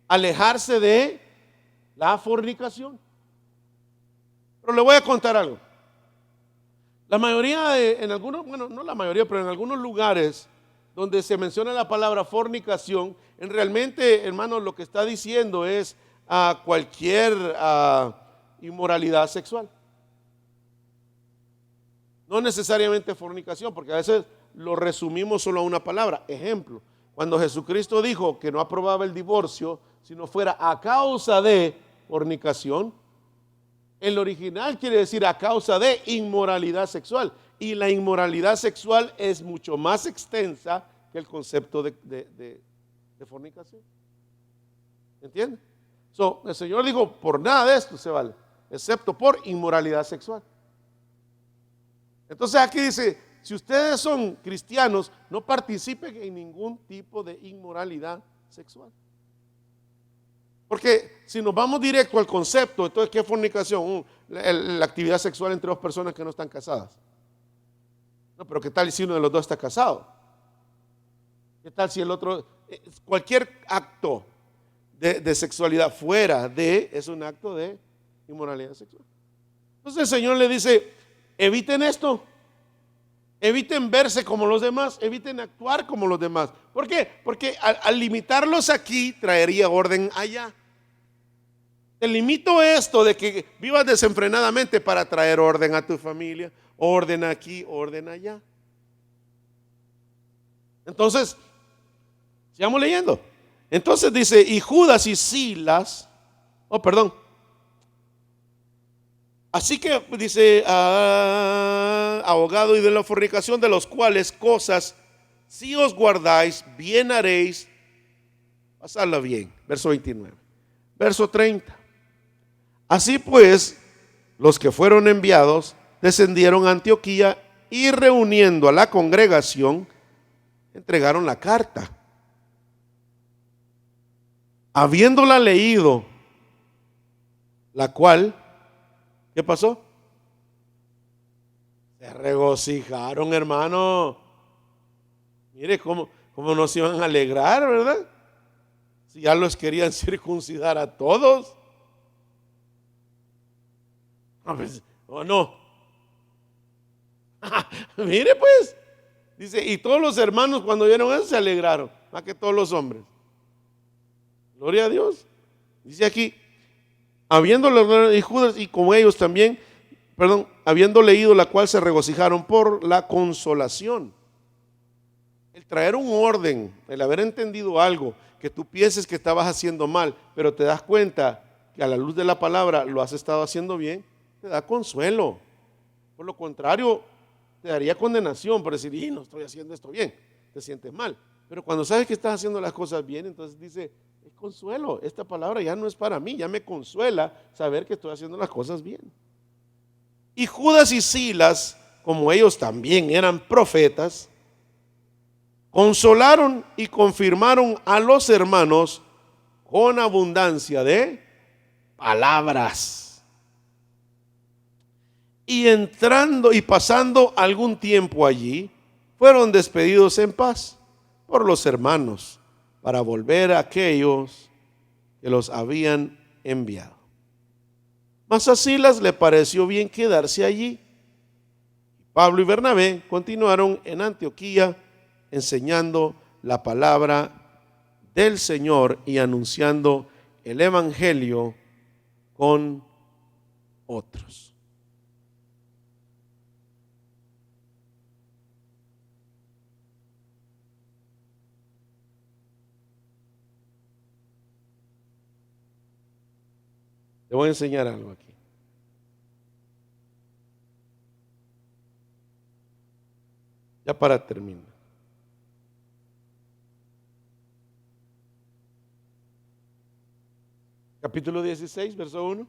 alejarse de la fornicación. Pero le voy a contar algo. La mayoría en algunos, bueno, no la mayoría, pero en algunos lugares donde se menciona la palabra fornicación, en realmente, hermano, lo que está diciendo es a cualquier inmoralidad sexual. No necesariamente fornicación, porque a veces lo resumimos solo a una palabra. Ejemplo, cuando Jesucristo dijo que no aprobaba el divorcio si no fuera a causa de fornicación, el original quiere decir a causa de inmoralidad sexual. Y la inmoralidad sexual es mucho más extensa que el concepto de fornicación. ¿Entiende? El Señor dijo, por nada de esto se vale, excepto por inmoralidad sexual. Entonces aquí dice, si ustedes son cristianos, no participen en ningún tipo de inmoralidad sexual. Porque si nos vamos directo al concepto, entonces ¿qué es fornicación? La actividad sexual entre dos personas que no están casadas. No, pero ¿qué tal si uno de los dos está casado? ¿Qué tal si el otro? Cualquier acto de sexualidad fuera de es un acto de inmoralidad sexual. Entonces el Señor le dice, eviten esto, eviten verse como los demás, eviten actuar como los demás. ¿Por qué? Porque al limitarlos aquí traería orden allá. Te limito esto de que vivas desenfrenadamente para traer orden a tu familia, orden aquí, orden allá. Entonces, sigamos leyendo. Entonces dice, y Judas y Silas, así que dice, ahogado y de la fornicación, de los cuales cosas, si os guardáis, bien haréis, pasarla bien. Verso 29. Verso 30. Así pues, los que fueron enviados descendieron a Antioquía y reuniendo a la congregación, entregaron la carta. Habiéndola leído, la cual, ¿qué pasó? Se regocijaron, hermano. Mire cómo nos iban a alegrar, ¿verdad? Si ya los querían circuncidar a todos. ¿O no? Mire pues, dice, y todos los hermanos cuando vieron eso se alegraron, más que todos los hombres. Gloria a Dios. Dice aquí, habiendo y Judas y como ellos también, habiendo leído la cual se regocijaron por la consolación. El traer un orden, el haber entendido algo que tú pienses que estabas haciendo mal, pero te das cuenta que a la luz de la palabra lo has estado haciendo bien, te da consuelo. Por lo contrario, te daría condenación por decir, no estoy haciendo esto bien, te sientes mal. Pero cuando sabes que estás haciendo las cosas bien, entonces dice, es consuelo, esta palabra ya no es para mí, ya me consuela saber que estoy haciendo las cosas bien. Y Judas y Silas, como ellos también eran profetas, consolaron y confirmaron a los hermanos con abundancia de palabras. Y entrando y pasando algún tiempo allí, fueron despedidos en paz por los hermanos para volver a aquellos que los habían enviado. Mas a Silas le pareció bien quedarse allí. Pablo y Bernabé continuaron en Antioquía enseñando la palabra del Señor y anunciando el evangelio con otros. Te voy a enseñar algo aquí. Ya para terminar. Capítulo 16, verso 1.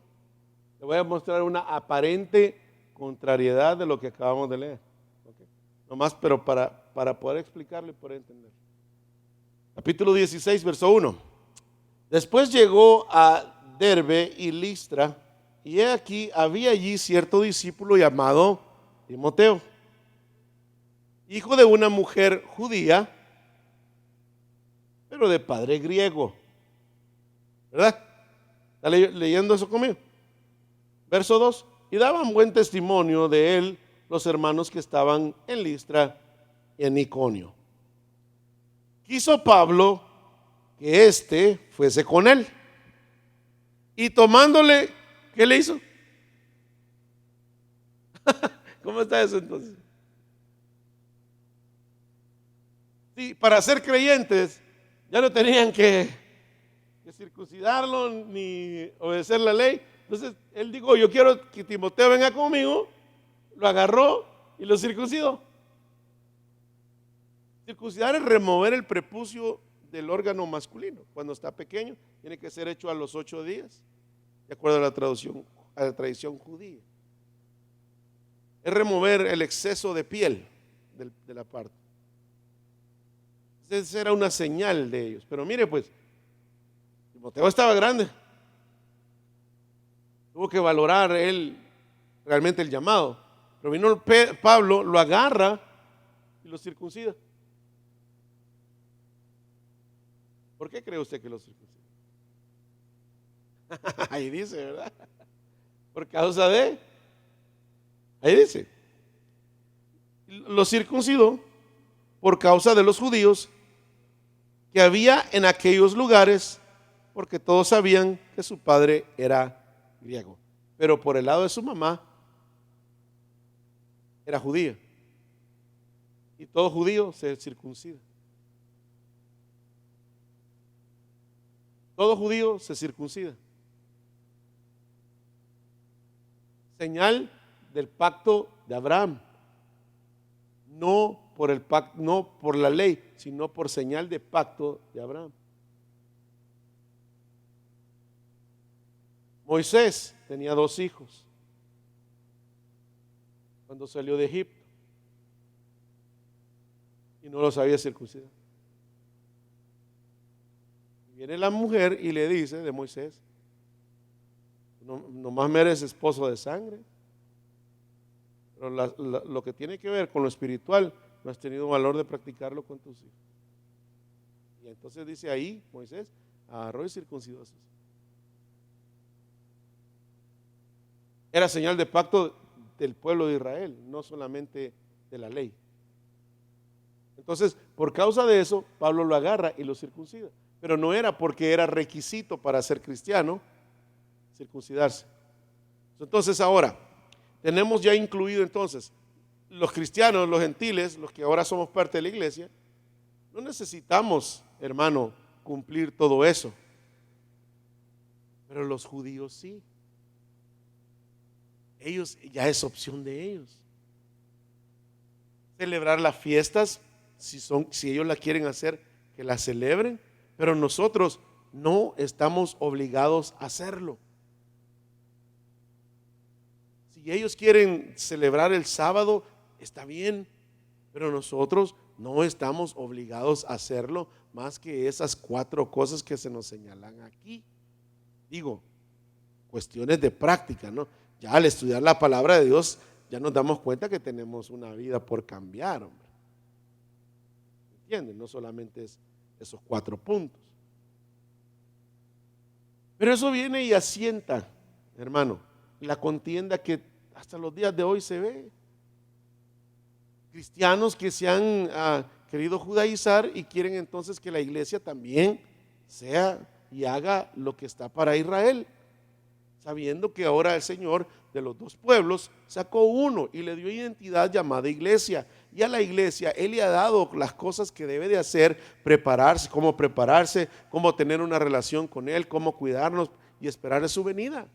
Le voy a mostrar una aparente contrariedad de lo que acabamos de leer. ¿Okay? Nomás, pero para poder explicarlo y poder entender. Capítulo 16, verso 1. Después llegó a Derbe y Listra, y he aquí, había allí cierto discípulo llamado Timoteo, hijo de una mujer judía, pero de padre griego. ¿Verdad? ¿Está leyendo eso conmigo? Verso 2. Y daban buen testimonio de él los hermanos que estaban en Listra y en Iconio. Quiso Pablo que éste fuese con él. Y tomándole, ¿qué le hizo? ¿Cómo está eso entonces? Sí, para ser creyentes ya no tenían que circuncidarlo ni obedecer la ley. Entonces él dijo: yo quiero que Timoteo venga conmigo. Lo agarró y lo circuncidó. Circuncidar es remover el prepucio del órgano masculino. Cuando está pequeño tiene que ser hecho a los 8 días, de acuerdo a la tradición judía. Es remover el exceso de piel de la parte. Esa era una señal de ellos. Pero mire, pues Timoteo estaba grande. Tuvo que valorar él realmente el llamado. Pero vino Pablo, lo agarra y lo circuncida. ¿Por qué cree usted que lo circuncida? Ahí dice, ¿verdad? Por causa de, ahí dice, lo circuncidó por causa de los judíos que había en aquellos lugares, porque todos sabían que su padre era griego, pero por el lado de su mamá era judía, y todo judío se circuncida. Todo judío se circuncida. Señal del pacto de Abraham. No por el pacto, no por la ley, sino por señal de pacto de Abraham. Moisés tenía 2 hijos cuando salió de Egipto y no los había circuncidado. Viene la mujer y le dice de Moisés: nomás me eres esposo de sangre, pero lo que tiene que ver con lo espiritual no has tenido valor de practicarlo con tus hijos. Y entonces dice ahí Moisés agarró y circuncidó a sus hijos. Era señal de pacto del pueblo de Israel, no solamente de la ley. Entonces, por causa de eso, Pablo lo agarra y lo circuncida. Pero no era porque era requisito para ser cristiano circuncidarse. Entonces ahora, tenemos ya incluido entonces los cristianos, los gentiles, los que ahora somos parte de la iglesia. No necesitamos, hermano, cumplir todo eso. Pero los judíos sí. Ellos, ya es opción de ellos. Celebrar las fiestas, si ellos la quieren hacer, que la celebren. Pero nosotros no estamos obligados a hacerlo. Si ellos quieren celebrar el sábado, está bien, pero nosotros no estamos obligados a hacerlo, más que esas 4 cosas que se nos señalan aquí. Digo, cuestiones de práctica, ¿no? Ya al estudiar la palabra de Dios, ya nos damos cuenta que tenemos una vida por cambiar, hombre. ¿Entienden? No solamente es esos 4 puntos. Pero eso viene y asienta, hermano, la contienda que hasta los días de hoy se ve. Cristianos que se han querido judaizar y quieren entonces que la iglesia también sea y haga lo que está para Israel, sabiendo que ahora el Señor de los 2 pueblos sacó uno y le dio identidad llamada iglesia. Y a la iglesia Él le ha dado las cosas que debe de hacer: prepararse, cómo tener una relación con Él, cómo cuidarnos y esperar su venida.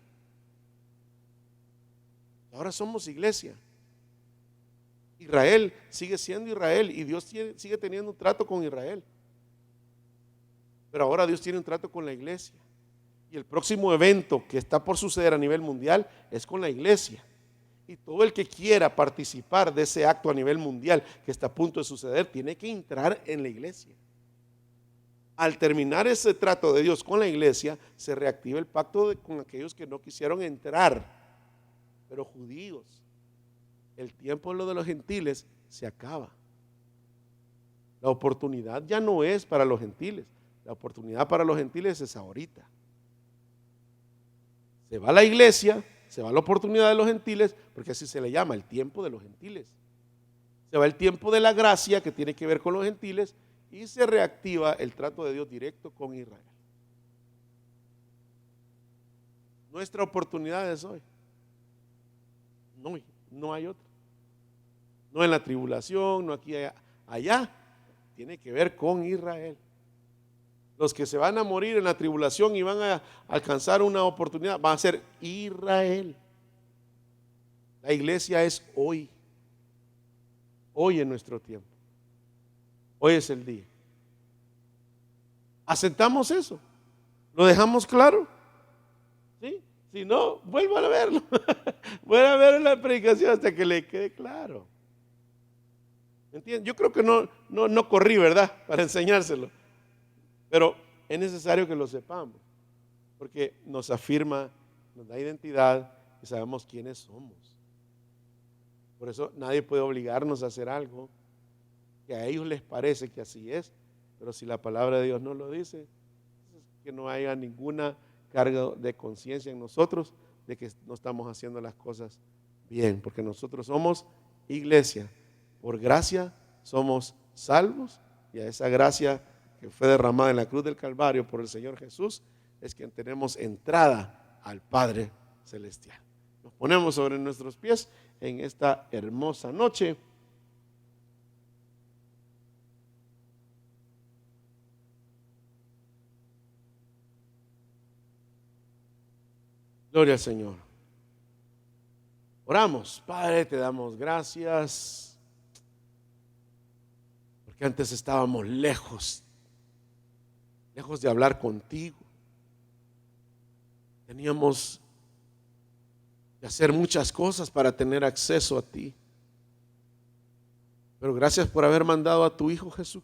Ahora somos iglesia. Israel sigue siendo Israel y Dios sigue teniendo un trato con Israel. Pero ahora Dios tiene un trato con la iglesia. Y el próximo evento que está por suceder a nivel mundial es con la iglesia. Y todo el que quiera participar de ese acto a nivel mundial que está a punto de suceder, tiene que entrar en la iglesia. Al terminar ese trato de Dios con la iglesia, se reactiva el pacto con aquellos que no quisieron entrar, pero judíos. El tiempo de lo de los gentiles se acaba. La oportunidad ya no es para los gentiles. La oportunidad para los gentiles es ahorita. Se va la iglesia, se va la oportunidad de los gentiles, porque así se le llama, el tiempo de los gentiles. Se va el tiempo de la gracia que tiene que ver con los gentiles y se reactiva el trato de Dios directo con Israel. Nuestra oportunidad es hoy. No hay otra. No en la tribulación, no aquí, allá. Tiene que ver con Israel. Los que se van a morir en la tribulación y van a alcanzar una oportunidad, va a ser Israel. La iglesia es hoy. Hoy en nuestro tiempo. Hoy es el día. ¿Aceptamos eso? ¿Lo dejamos claro? ¿Sí? Si no, vuelvan a verlo. Vuelvan a ver la predicación hasta que le quede claro. ¿Entienden? Yo creo que no corrí, ¿verdad? Para enseñárselo. Pero es necesario que lo sepamos, porque nos afirma, nos da identidad y sabemos quiénes somos. Por eso nadie puede obligarnos a hacer algo que a ellos les parece que así es, pero si la palabra de Dios no lo dice, que no haya ninguna carga de conciencia en nosotros de que no estamos haciendo las cosas bien, porque nosotros somos iglesia. Por gracia somos salvos y a esa gracia que fue derramada en la cruz del Calvario por el Señor Jesús es que tenemos entrada al Padre Celestial. Nos ponemos sobre nuestros pies en esta hermosa noche. Gloria al Señor. Oramos. Padre, te damos gracias porque antes estábamos lejos de hablar contigo. Teníamos que hacer muchas cosas para tener acceso a ti. Pero gracias por haber mandado a tu Hijo Jesús.